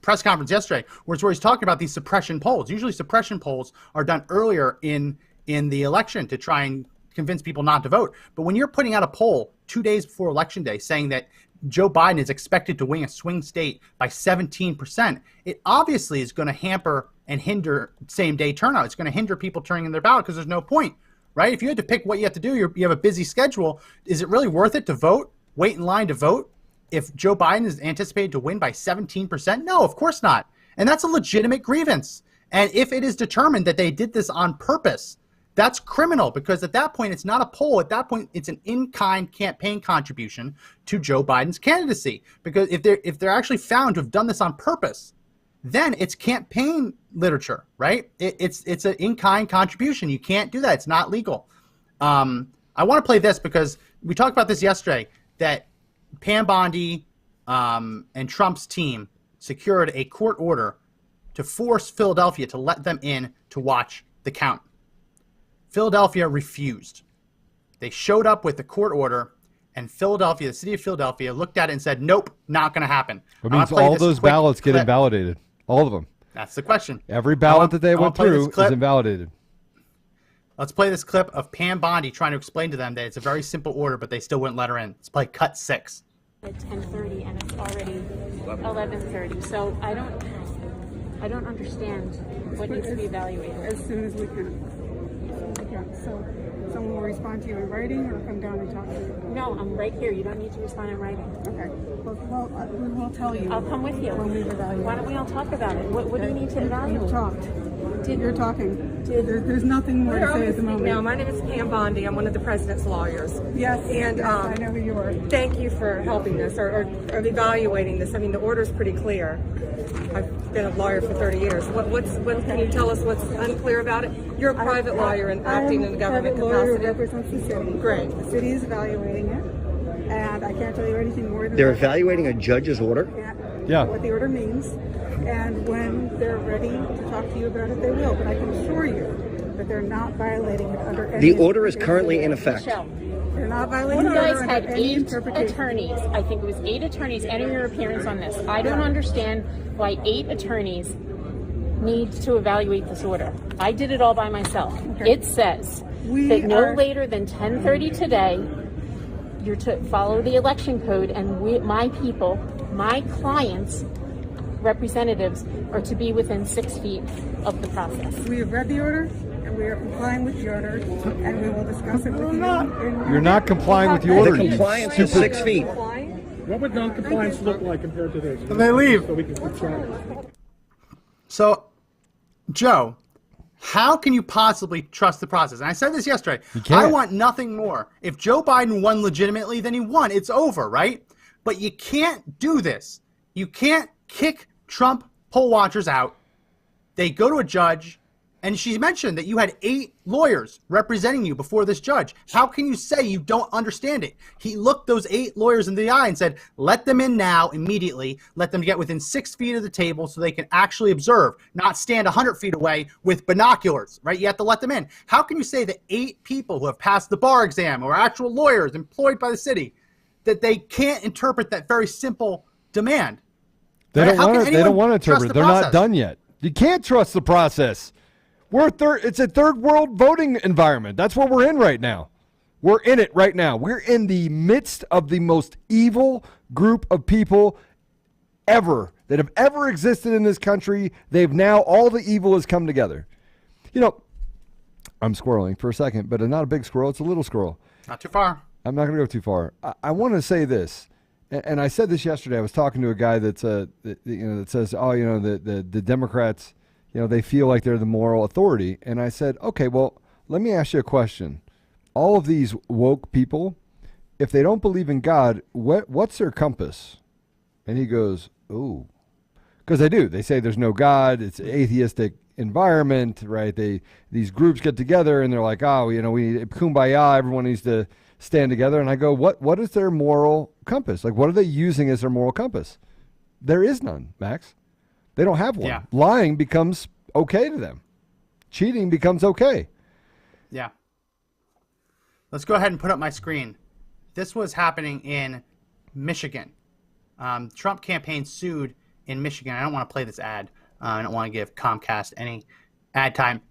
press conference yesterday was where he's talking about these suppression polls. Usually suppression polls are done earlier in the election to try and convince people not to vote. But when you're putting out a poll 2 days before Election Day saying that Joe Biden is expected to win a swing state by 17%, it obviously is going to hamper and hinder same-day turnout. It's going to hinder people turning in their ballot because there's no point, right? If you had to pick what you have to do, you have a busy schedule. Is it really worth it to vote, wait in line to vote, if Joe Biden is anticipated to win by 17%? No, of course not. And that's a legitimate grievance. And if it is determined that they did this on purpose, that's criminal, because at that point, it's not a poll. At that point, it's an in-kind campaign contribution to Joe Biden's candidacy. Because if they're actually found to have done this on purpose, then it's campaign literature, right? It's an in-kind contribution. You can't do that. It's not legal. I want to play this because we talked about this yesterday, that Pam Bondi and Trump's team secured a court order to force Philadelphia to let them in to watch the count. Philadelphia refused. They showed up with the court order, and Philadelphia, the city of Philadelphia, looked at it and said, nope, not going to happen. It means all those ballots get invalidated. All of them. That's the question. Every ballot that they went through is invalidated. Let's play this clip of Pam Bondi trying to explain to them that it's a very simple order, but they still wouldn't let her in. Let's play cut 6. It's 10:30 and it's already 11:30. So I don't understand what needs to be evaluated. As soon as we can. So someone will respond to you in writing or come down and talk to you? No, I'm right here. You don't need to respond in writing. Okay. Well, we will tell you. I'll come with you. When we evaluate. Why don't we all talk about it? What do you need to evaluate? You've talked. You're talking. There's nothing more to say at the moment. No, my name is Pam Bondi. I'm one of the president's lawyers. Yes, and yes, I know who you are. Thank you for helping us or evaluating this. I mean, the order's pretty clear. I've been a lawyer for 30 years. What can you tell us what's unclear about it? You're a private lawyer and acting in a government capacity. I'm a private lawyer who represents the city. Great. The city is evaluating it, and I can't tell you anything more than They're that. evaluating a judge's order? Yeah. What the order means, and when they're ready to talk to you about it, they will. But I can assure you that they're not violating it under any. The order is currently in effect. They're not violating You the guys order had under any 8 interpretation. attorneys. I think it was 8 attorneys enter your appearance on this. I don't understand why 8 attorneys need to evaluate this order. I did it all by myself. Okay. It says that no later than 10:30 today, you're to follow the election code, and my people, my clients, representatives, are to be within 6 feet of the process. We have read the order, and we are complying with the order, and we will discuss it with you. You're not complying with the order. The compliance is 6 feet. What would non-compliance look like compared to this? And they leave. So we can keep track. So, Joe, how can you possibly trust the process? And I said this yesterday. I want nothing more. If Joe Biden won legitimately, then he won. It's over, right? But you can't do this. You can't kick Trump poll watchers out. They go to a judge, And she mentioned that you had 8 lawyers representing you before this judge. How can you say you don't understand it? He looked those 8 lawyers in the eye and said, let them in now, immediately. Let them get within 6 feet of the table so they can actually observe, not stand 100 feet away with binoculars, right? You have to let them in. How can you say that 8 people who have passed the bar exam or actual lawyers employed by the city, that they can't interpret that very simple demand? They Right? don't How want can to. They don't anyone want to trust interpret. the They're not process? done yet. You can't trust the process. It's a third world voting environment. That's what we're in right now. We're in it right now. We're in the midst of the most evil group of people ever that have ever existed in this country. All the evil has come together. You know, I'm squirreling for a second, but not a big squirrel. It's a little squirrel. Not too far. I'm not going to go too far. I want to say this, and I said this yesterday. I was talking to a guy that says, the Democrats, they feel like they're the moral authority. And I said, okay, well, let me ask you a question. All of these woke people, if they don't believe in God, what's their compass? And he goes, ooh, because they do. They say there's no God. It's an atheistic environment, right? These groups get together and they're like, we need kumbaya. Everyone needs to stand together. And I go, what is their moral compass? Like, what are they using as their moral compass? There is none, Max. They don't have one. Yeah. Lying becomes okay to them. Cheating becomes okay. Yeah. Let's go ahead and put up my screen. This was happening in Michigan. Trump campaign sued in Michigan. I don't want to play this ad. I don't want to give Comcast any ad time.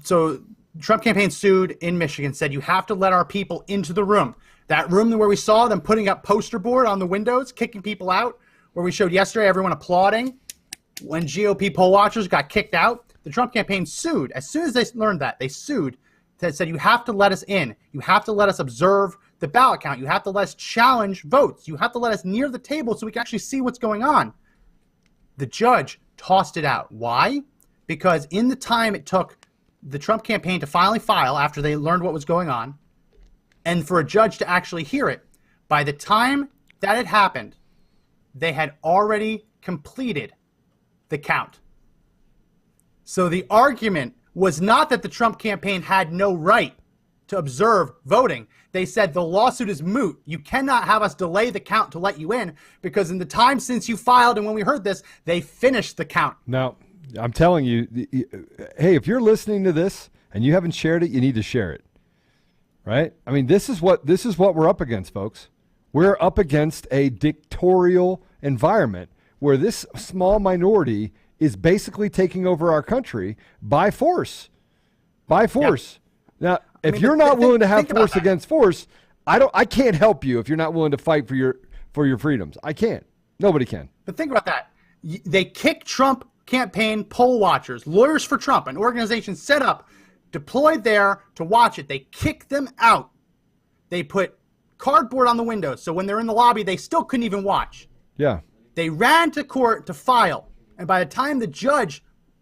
So Trump campaign sued in Michigan, said you have to let our people into the room. That room where we saw them putting up poster board on the windows, kicking people out, where we showed yesterday everyone applauding when GOP poll watchers got kicked out. The Trump campaign sued. As soon as they learned that, they sued, said you have to let us in. You have to let us observe the ballot count. You have to let us challenge votes. You have to let us near the table so we can actually see what's going on. The judge tossed it out. Why? Because in the time it took the Trump campaign to finally file after they learned what was going on, and for a judge to actually hear it, by the time that had happened, they had already completed the count. So the argument was not that the Trump campaign had no right to observe voting. They said the lawsuit is moot. You cannot have us delay the count to let you in, because in the time since you filed and when we heard this, they finished the count. Now, I'm telling you, hey, if you're listening to this and you haven't shared it, you need to share it. Right? I mean, this is what we're up against, folks. We're up against a dictatorial environment where this small minority is basically taking over our country by force. By force. Yeah. Now, if you're not willing to have force against force, I can't help you if you're not willing to fight for your freedoms. I can't. Nobody can. But think about that. They kick Trump campaign poll watchers, Lawyers for Trump, an organization set up, deployed there to watch it. They kick them out. They put cardboard on the windows, so when they're in the lobby, they still couldn't even watch. Yeah. They ran to court to file, and by the time the judge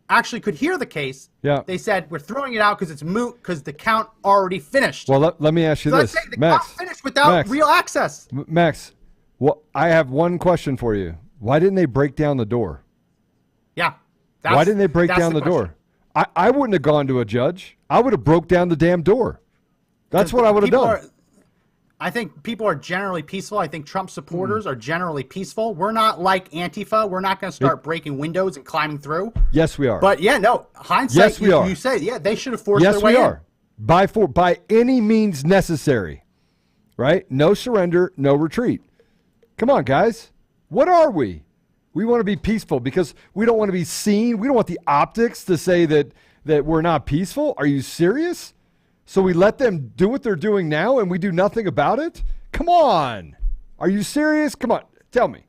actually could hear the case, they said, we're throwing it out because it's moot because the count already finished. Well, let me ask you so this, let's say the Max. count finished without real access. Max, well, I have one question for you. Why didn't they break down the door? Yeah. Why didn't they break down the door? I wouldn't have gone to a judge. I would have broke down the damn door. That's what I would have done. I think people are generally peaceful. I think Trump supporters are generally peaceful. We're not like Antifa. We're not going to start breaking windows and climbing through. Yes, we are. But yeah, no, hindsight, yes, we are. You say, yeah, they should have forced their way in. Yes, we are. By any means necessary. Right? No surrender, no retreat. Come on, guys. What are we? We want to be peaceful because we don't want to be seen. We don't want the optics to say that we're not peaceful. Are you serious? So we let them do what they're doing now and we do nothing about it? Come on. Are you serious? Come on. Tell me.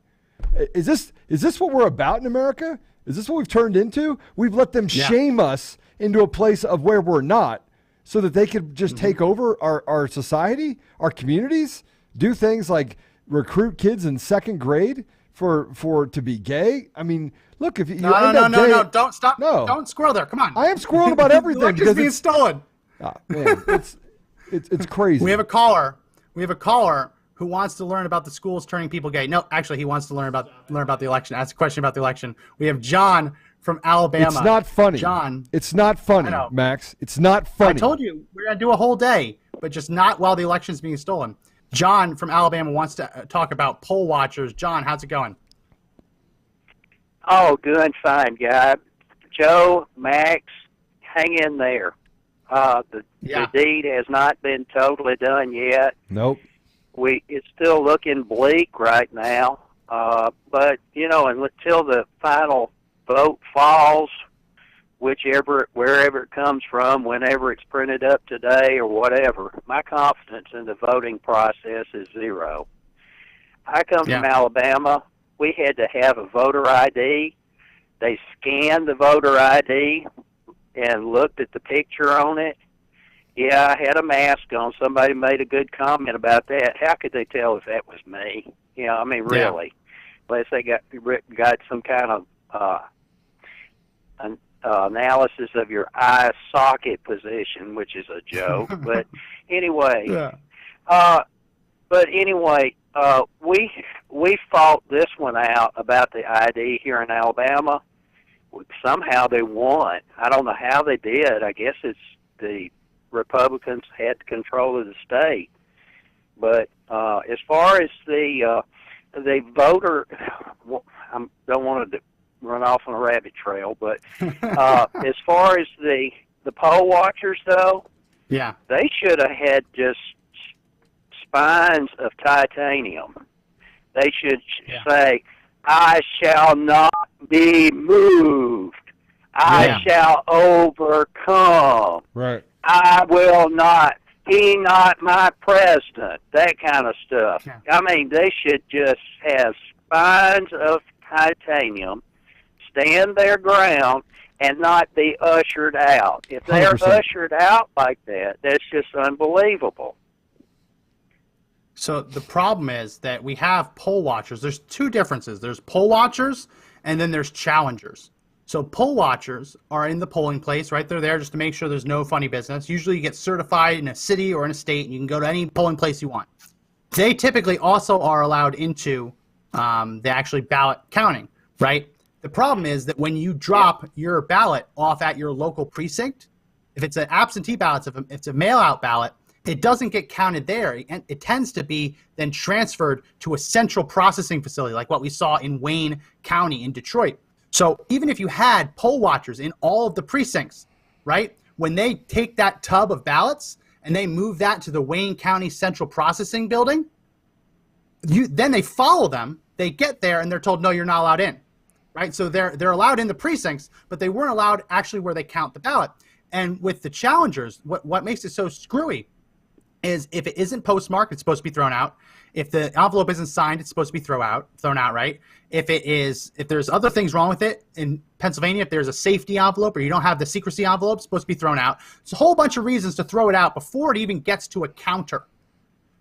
Is this what we're about in America? Is this what we've turned into? We've let them shame us into a place of where we're not so that they could just take over our society, our communities, do things like recruit kids in second grade for to be gay. I mean, look, if you no, don't stop. No. Don't squirrel there. Come on. I am squirreling about everything because being stolen. Man, it's crazy. We have a caller who wants to learn about the schools turning people gay. No, actually, he wants to learn about the election. Ask a question about the election. We have John from Alabama. It's not funny. John. It's not funny, I know. Max. It's not funny. I told you we're going to do a whole day, but just not while the election's being stolen. John from Alabama wants to talk about poll watchers. John, how's it going? Oh, doing fine, guy. Joe, Max, hang in there. The deed has not been totally done yet. Nope. It's still looking bleak right now. But until the final vote falls, wherever it comes from, whenever it's printed up today or whatever, my confidence in the voting process is zero. I come from Alabama. We had to have a voter ID. They scanned the voter ID and looked at the picture on it. Yeah, I had a mask on. Somebody made a good comment about that. How could they tell if that was me? Really. Unless they got some kind of analysis of your eye socket position, which is a joke. But anyway, we fought this one out about the ID here in Alabama. Somehow they won. I don't know how they did. I guess it's the Republicans had control of the state. But as far as the voter, I don't want to run off on a rabbit trail, but as far as the poll watchers, though, they should have had just spines of titanium. They should say, "I shall not be moved. I shall overcome. Right. I will not. He not my president." That kind of stuff. I mean, they should just have spines of titanium, stand their ground, and not be ushered out. If they're 100%. ushered out like that, that's just unbelievable. So the problem is that we have poll watchers. There's two differences. There's poll watchers and then there's challengers. So poll watchers are in the polling place, right? They're there just to make sure there's no funny business. Usually you get certified in a city or in a state and you can go to any polling place you want. They typically also are allowed into the actually ballot counting, right? The problem is that when you drop your ballot off at your local precinct, if it's an absentee ballot, if it's a mail-out ballot, it doesn't get counted there. It tends to be then transferred to a central processing facility, like what we saw in Wayne County in Detroit. So even if you had poll watchers in all of the precincts, right, when they take that tub of ballots and they move that to the Wayne County Central Processing Building, then they follow them. They get there and they're told, no, you're not allowed in, right? So they're allowed in the precincts, but they weren't allowed actually where they count the ballot. And with the challengers, what makes it so screwy is if it isn't postmarked, it's supposed to be thrown out. If the envelope isn't signed, it's supposed to be thrown out, right? If there's other things wrong with it in Pennsylvania, if there's a safety envelope or you don't have the secrecy envelope, it's supposed to be thrown out. It's a whole bunch of reasons to throw it out before it even gets to a counter.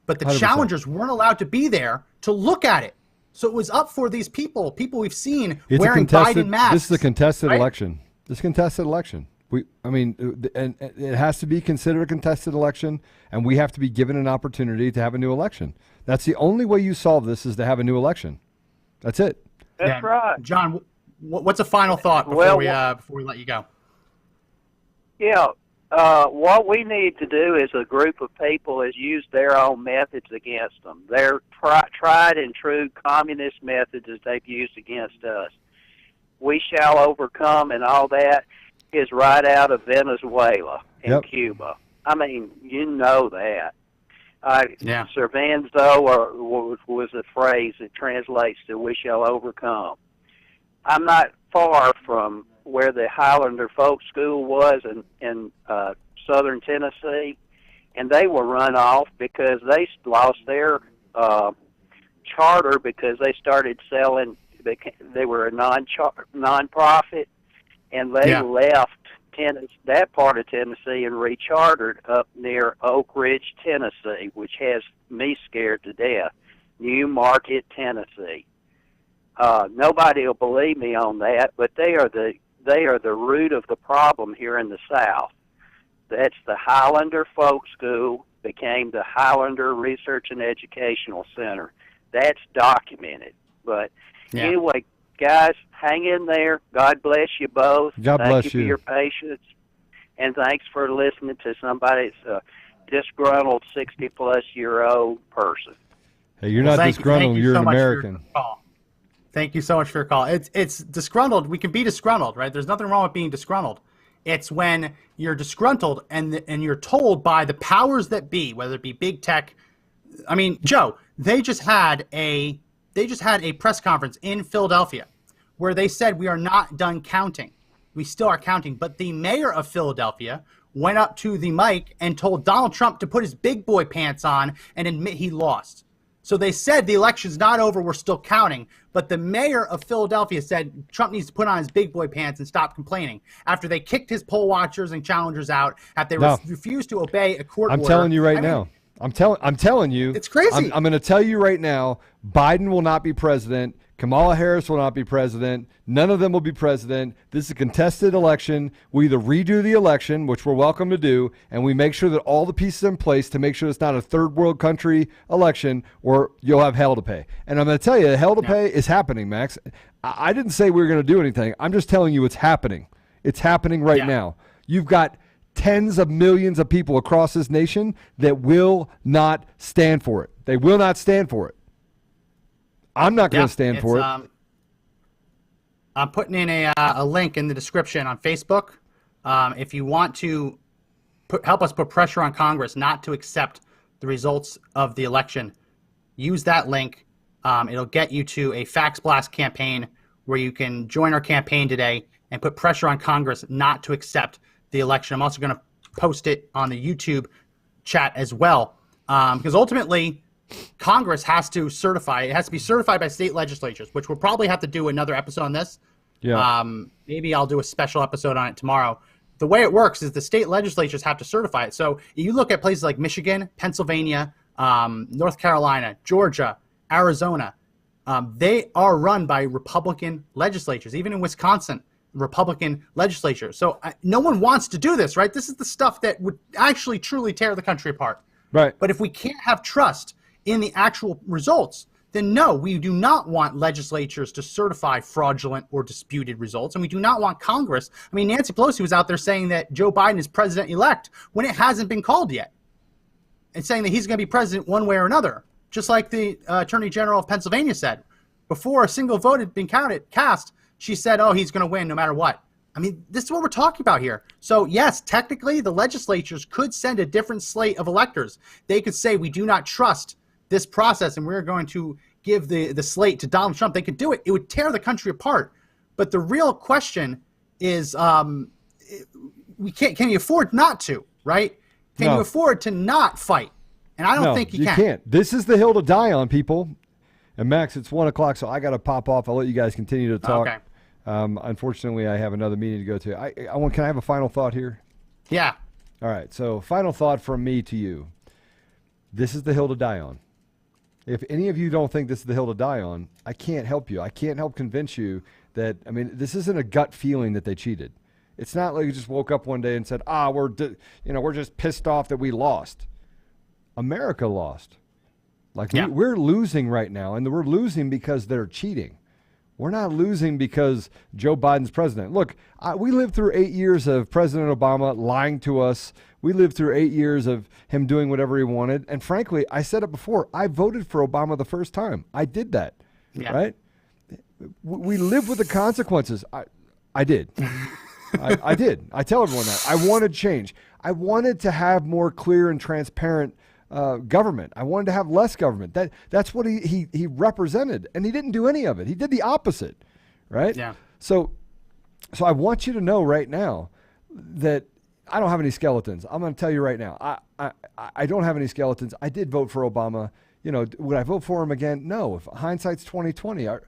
But the 100%. challengers weren't allowed to be there to look at it. So it was up for these people we've seen wearing Biden masks. This is a contested right? election. This is a contested election. And it has to be considered a contested election, and we have to be given an opportunity to have a new election. That's the only way you solve this, is to have a new election. That's it. That's right. John, what's a final thought before we let you go? Yeah, what we need to do as a group of people is use their own methods against them. Their tried and true communist methods that they've used against us. We shall overcome and all that is right out of Venezuela and Cuba. I mean, you know that. Cervanzo was a phrase that translates to "we shall overcome." I'm not far from where the Highlander Folk School was in southern Tennessee, and they were run off because they lost their charter because they started selling. They were a non-profit, and they left that part of Tennessee and rechartered up near Oak Ridge, Tennessee, which has me scared to death. New Market, Tennessee. Nobody will believe me on that, but they are the root of the problem here in the South. That's the Highlander Folk School became the Highlander Research and Educational Center. That's documented. But anyway, guys, hang in there. God bless you both. God Thank bless you for you. your patience. And thanks for listening to somebody that's a disgruntled 60-plus-year-old person. Hey, you're not disgruntled. You're so an much for your American. call. Thank you so much for your call. It's disgruntled. We can be disgruntled, right? There's nothing wrong with being disgruntled. It's when you're disgruntled and you're told by the powers that be, whether it be big tech. I mean, Joe, they just had a press conference in Philadelphia where they said we are not done counting. We still are counting. But the mayor of Philadelphia went up to the mic and told Donald Trump to put his big boy pants on and admit he lost. So they said the election's not over, we're still counting. But the mayor of Philadelphia said Trump needs to put on his big boy pants and stop complaining after they kicked his poll watchers and challengers out, after they refused to obey a court order. I'm telling you right now. I'm telling you. It's crazy. I'm going to tell you right now, Biden will not be president. Kamala Harris will not be president. None of them will be president. This is a contested election. We either redo the election, which we're welcome to do, and we make sure that all the pieces are in place to make sure it's not a third world country election, or you'll have hell to pay. And I'm going to tell you, hell to pay is happening, Max. I didn't say we were going to do anything. I'm just telling you it's happening. It's happening right now. You've got tens of millions of people across this nation that will not stand for it. They will not stand for it. I'm not going to stand for it. I'm putting in a link in the description on Facebook. If you want to help us put pressure on Congress not to accept the results of the election, use that link. It'll get you to a Fax Blast campaign where you can join our campaign today and put pressure on Congress not to accept the election. I'm also going to post it on the YouTube chat as well, because ultimately Congress has to certify. It has to be certified by state legislatures, which we'll probably have to do another episode on this. Yeah. Maybe I'll do a special episode on it tomorrow. The way it works is the state legislatures have to certify it. So you look at places like Michigan, Pennsylvania, North Carolina, Georgia, Arizona. They are run by Republican legislatures. Even in Wisconsin, Republican legislature. So no one wants to do this, right? This is the stuff that would actually truly tear the country apart. Right. But if we can't have trust in the actual results, then no, we do not want legislatures to certify fraudulent or disputed results. And we do not want Congress. I mean, Nancy Pelosi was out there saying that Joe Biden is president-elect when it hasn't been called yet, and saying that he's going to be president one way or another, just like the Attorney General of Pennsylvania said. Before a single vote had been cast, she said, oh, he's going to win no matter what. I mean, this is what we're talking about here. So, yes, technically, the legislatures could send a different slate of electors. They could say, we do not trust this process, and we're going to give the slate to Donald Trump. They could do it. It would tear the country apart. But the real question is, can you afford not to, right? Can you afford to not fight? And I don't think you can. Can't. This is the hill to die on, people. And, Max, it's 1 o'clock, so I got to pop off. I'll let you guys continue to talk. Okay. Unfortunately, I have another meeting to go to. Can I have a final thought here? Yeah. All right. So, final thought from me to you. This is the hill to die on. If any of you don't think this is the hill to die on, I can't help you. I can't help convince you that, I mean, this isn't a gut feeling that they cheated. It's not like you just woke up one day and said, we're just pissed off that we lost. America lost. We're losing right now, and we're losing because they're cheating. We're not losing because Joe Biden's president. Look, we lived through 8 years of President Obama lying to us. We lived through 8 years of him doing whatever he wanted. And frankly, I said it before, I voted for Obama the first time. I did that, right? We live with the consequences. I did. I did. I tell everyone that. I wanted change. I wanted to have more clear and transparent government. I wanted to have less government. That's what he represented, and he didn't do any of it. He did the opposite, right? Yeah. So I want you to know right now that I don't have any skeletons. I'm going to tell you right now. I don't have any skeletons. I did vote for Obama. Would I vote for him again? No. If hindsight's 20/20.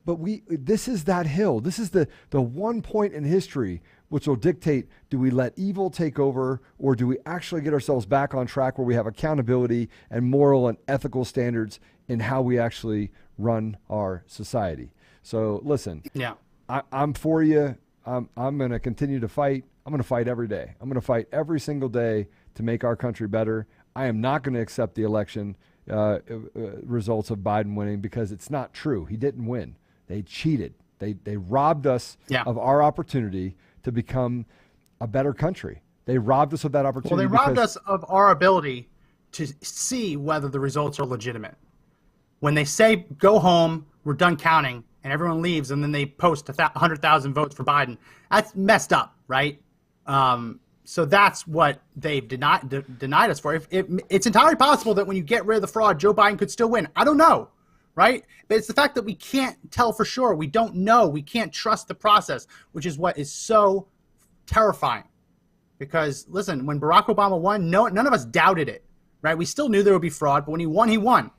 But this is that hill. This is the one point in history which will dictate, do we let evil take over, or do we actually get ourselves back on track where we have accountability and moral and ethical standards in how we actually run our society? So listen, I'm for you. I'm going to continue to fight. I'm going to fight every day. I'm going to fight every single day to make our country better. I am not going to accept the election results of Biden winning, because it's not true. He didn't win. They cheated. They robbed us of our opportunity to become a better country. They robbed us of that opportunity. Well, they robbed us of our ability to see whether the results are legitimate. When they say, go home, we're done counting, and everyone leaves, and then they post 100,000 votes for Biden, that's messed up, right? So that's what they've denied us for. It's entirely possible that when you get rid of the fraud, Joe Biden could still win. I don't know, right? But it's the fact that we can't tell for sure. We don't know. We can't trust the process, which is what is so terrifying. Because, listen, when Barack Obama won, none of us doubted it, right? We still knew there would be fraud, but when he won, he won.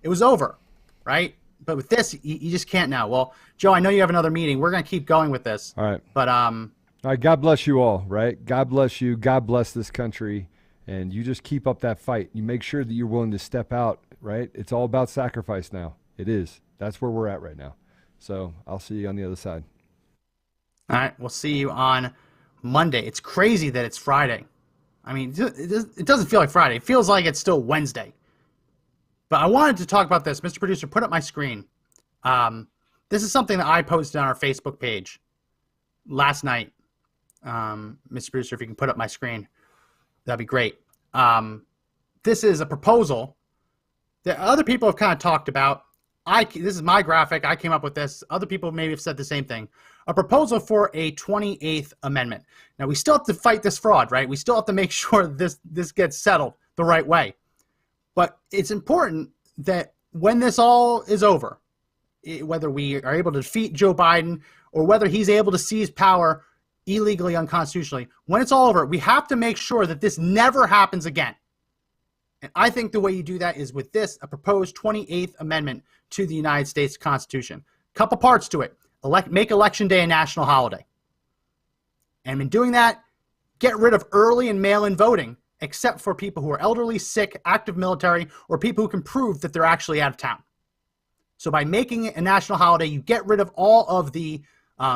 It was over, right? But with this, you just can't now. Well, Joe, I know you have another meeting. We're going to keep going with this. All right. But all right, God bless you all, right? God bless you. God bless this country. And you just keep up that fight. You make sure that you're willing to step out, right? It's all about sacrifice now. It is. That's where we're at right now. So I'll see you on the other side. All right. We'll see you on Monday. It's crazy that it's Friday. I mean, it doesn't feel like Friday. It feels like it's still Wednesday. But I wanted to talk about this. Mr. Producer, put up my screen. This is something that I posted on our Facebook page last night. Mr. Producer, if you can put up my screen, that'd be great. This is a proposal that other people have kind of talked about. This is my graphic. I came up with this. Other people maybe have said the same thing. A proposal for a 28th Amendment. Now, we still have to fight this fraud, right? We still have to make sure this gets settled the right way. But it's important that when this all is over, whether we are able to defeat Joe Biden or whether he's able to seize power illegally, unconstitutionally, when it's all over, we have to make sure that this never happens again. And I think the way you do that is with this, a proposed 28th Amendment to the United States Constitution. Couple parts to it. Make Election Day a national holiday. And in doing that, get rid of early and mail-in voting, except for people who are elderly, sick, active military, or people who can prove that they're actually out of town. So by making it a national holiday, you get rid of all of the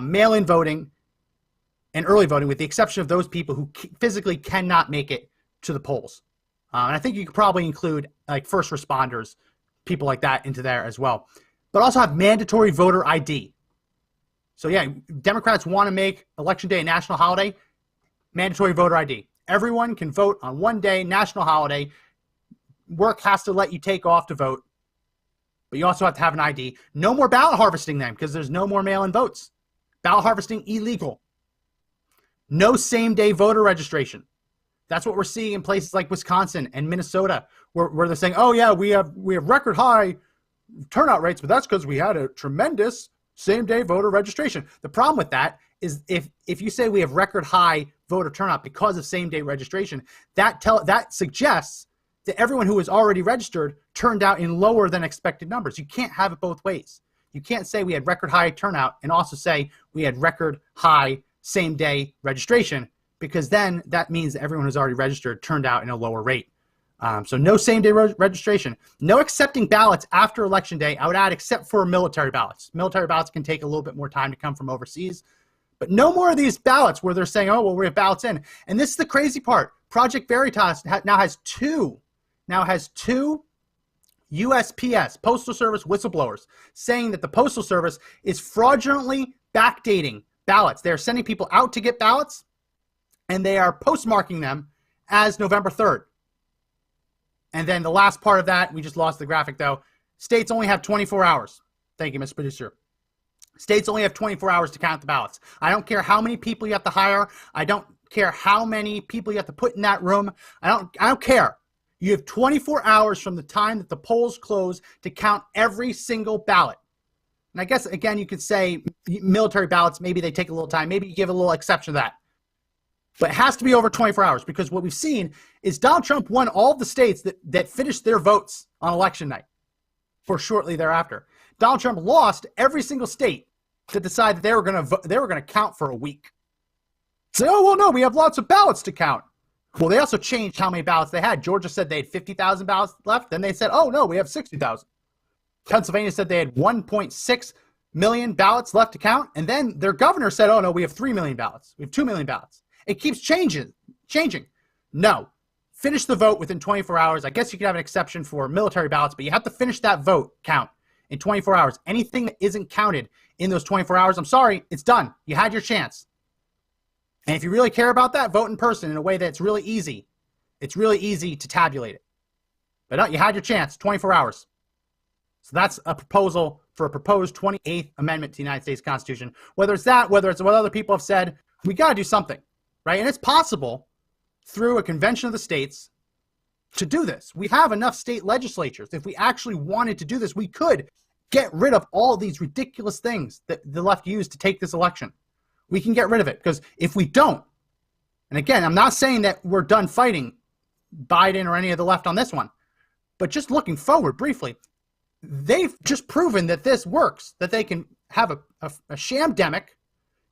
mail-in voting and early voting, with the exception of those people who physically cannot make it to the polls. And I think you could probably include like first responders, people like that into there as well. But also have mandatory voter ID. So yeah, Democrats want to make Election Day a national holiday, mandatory voter ID. Everyone can vote on one day, national holiday. Work has to let you take off to vote, but you also have to have an ID. No more ballot harvesting then, because there's no more mail-in votes. Ballot harvesting illegal. No same-day voter registration. That's what we're seeing in places like Wisconsin and Minnesota, where they're saying, "Oh yeah, we have record high turnout rates, but that's because we had a tremendous same-day voter registration." The problem with that is if you say we have record high voter turnout because of same-day registration, that suggests that everyone who was already registered turned out in lower than expected numbers. You can't have it both ways. You can't say we had record high turnout and also say we had record high same-day registration, because then that means that everyone who's already registered turned out in a lower rate. So no same-day registration. No accepting ballots after Election Day, I would add, except for military ballots. Military ballots can take a little bit more time to come from overseas. But no more of these ballots where they're saying, "Oh, well, we have ballots in." And this is the crazy part. Project Veritas now has two USPS, Postal Service whistleblowers, saying that the Postal Service is fraudulently backdating ballots. They're sending people out to get ballots, and they are postmarking them as November 3rd. And then the last part of that, we just lost the graphic though. States only have 24 hours. Thank you, Mr. Producer. States only have 24 hours to count the ballots. I don't care how many people you have to hire. I don't care how many people you have to put in that room. I don't care. You have 24 hours from the time that the polls close to count every single ballot. And I guess, again, you could say military ballots, maybe they take a little time. Maybe you give a little exception to that. But it has to be over 24 hours, because what we've seen is Donald Trump won all of the states that finished their votes on election night for shortly thereafter. Donald Trump lost every single state that decided they were going to count for a week. Say, "Oh, well, no, we have lots of ballots to count." Well, they also changed how many ballots they had. Georgia said they had 50,000 ballots left. Then they said, "Oh, no, we have 60,000. Pennsylvania said they had 1.6 million ballots left to count. And then their governor said, "Oh, no, we have 3 million ballots. We have 2 million ballots." It keeps changing. No. Finish the vote within 24 hours. I guess you could have an exception for military ballots, but you have to finish that vote count in 24 hours. Anything that isn't counted in those 24 hours, I'm sorry, it's done. You had your chance. And if you really care about that, vote in person in a way that's really easy. It's really easy to tabulate it. But no, you had your chance, 24 hours. So that's a proposal for a proposed 28th Amendment to the United States Constitution. Whether it's that, whether it's what other people have said, we got to do something, right? And it's possible through a convention of the states to do this. We have enough state legislatures. If we actually wanted to do this, we could get rid of all these ridiculous things that the left used to take this election. We can get rid of it, because if we don't, and again, I'm not saying that we're done fighting Biden or any of the left on this one, but just looking forward briefly, they've just proven that this works, that they can have a shamdemic,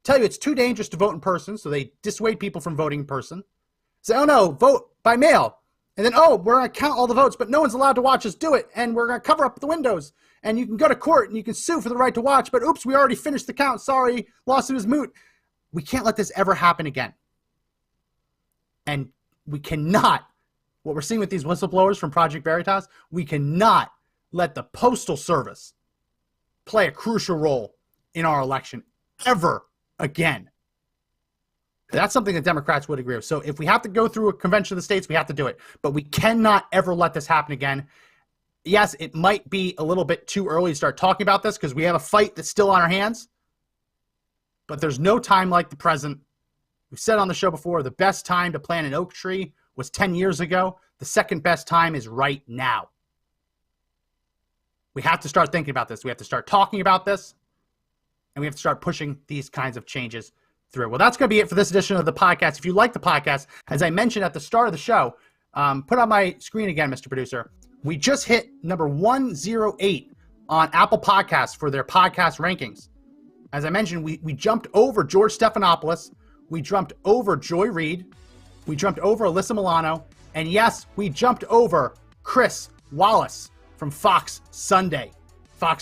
tell you it's too dangerous to vote in person, so they dissuade people from voting in person, say, oh no, vote by mail, and then, oh, we're going to count all the votes, but no one's allowed to watch us do it, and we're going to cover up the windows, and you can go to court and you can sue for the right to watch, but oops, we already finished the count, sorry, lawsuit is moot. We can't let this ever happen again. And we cannot, what we're seeing with these whistleblowers from Project Veritas, we cannot let the Postal Service play a crucial role in our election ever again. That's something that Democrats would agree with. So if we have to go through a convention of the states, we have to do it. But we cannot ever let this happen again. Yes, it might be a little bit too early to start talking about this because we have a fight that's still on our hands. But there's no time like the present. We've said on the show before, the best time to plant an oak tree was 10 years ago. The second best time is right now. We have to start thinking about this. We have to start talking about this. And we have to start pushing these kinds of changes through. Well, that's going to be it for this edition of the podcast. If you like the podcast, as I mentioned at the start of the show, put on my screen again, Mr. Producer. We just hit number 108 on Apple Podcasts for their podcast rankings. As I mentioned, we jumped over George Stephanopoulos. We jumped over Joy Reid. We jumped over Alyssa Milano. And yes, we jumped over Chris Wallace from Fox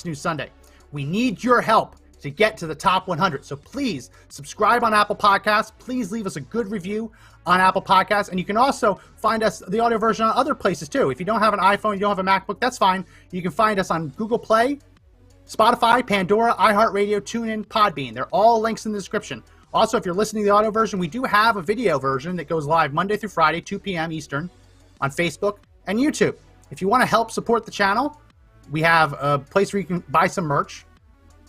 News Sunday. We need your help to get to the top 100. So please subscribe on Apple Podcasts. Please leave us a good review on Apple Podcasts. And you can also find us, the audio version, on other places too. If you don't have an iPhone, you don't have a MacBook, that's fine. You can find us on Google Play, Spotify, Pandora, iHeartRadio, TuneIn, Podbean. They're all links in the description. Also, if you're listening to the audio version, we do have a video version that goes live Monday through Friday, 2 p.m. Eastern, on Facebook and YouTube. If you want to help support the channel, we have a place where you can buy some merch.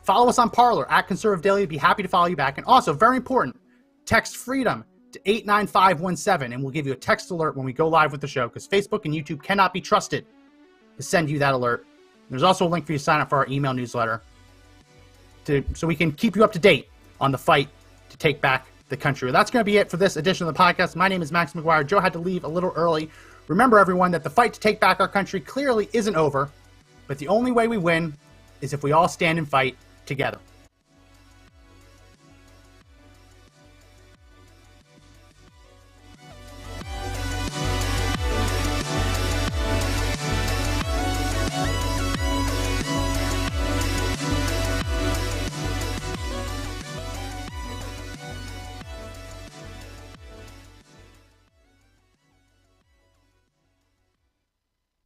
Follow us on Parler at Conservative Daily. We'd be happy to follow you back. And also, very important, text FREEDOM to 89517, and we'll give you a text alert when we go live with the show, because Facebook and YouTube cannot be trusted to send you that alert. There's also a link for you to sign up for our email newsletter so we can keep you up to date on the fight to take back the country. Well, that's going to be it for this edition of the podcast. My name is Max McGuire. Joe had to leave a little early. Remember, everyone, that the fight to take back our country clearly isn't over, but the only way we win is if we all stand and fight together.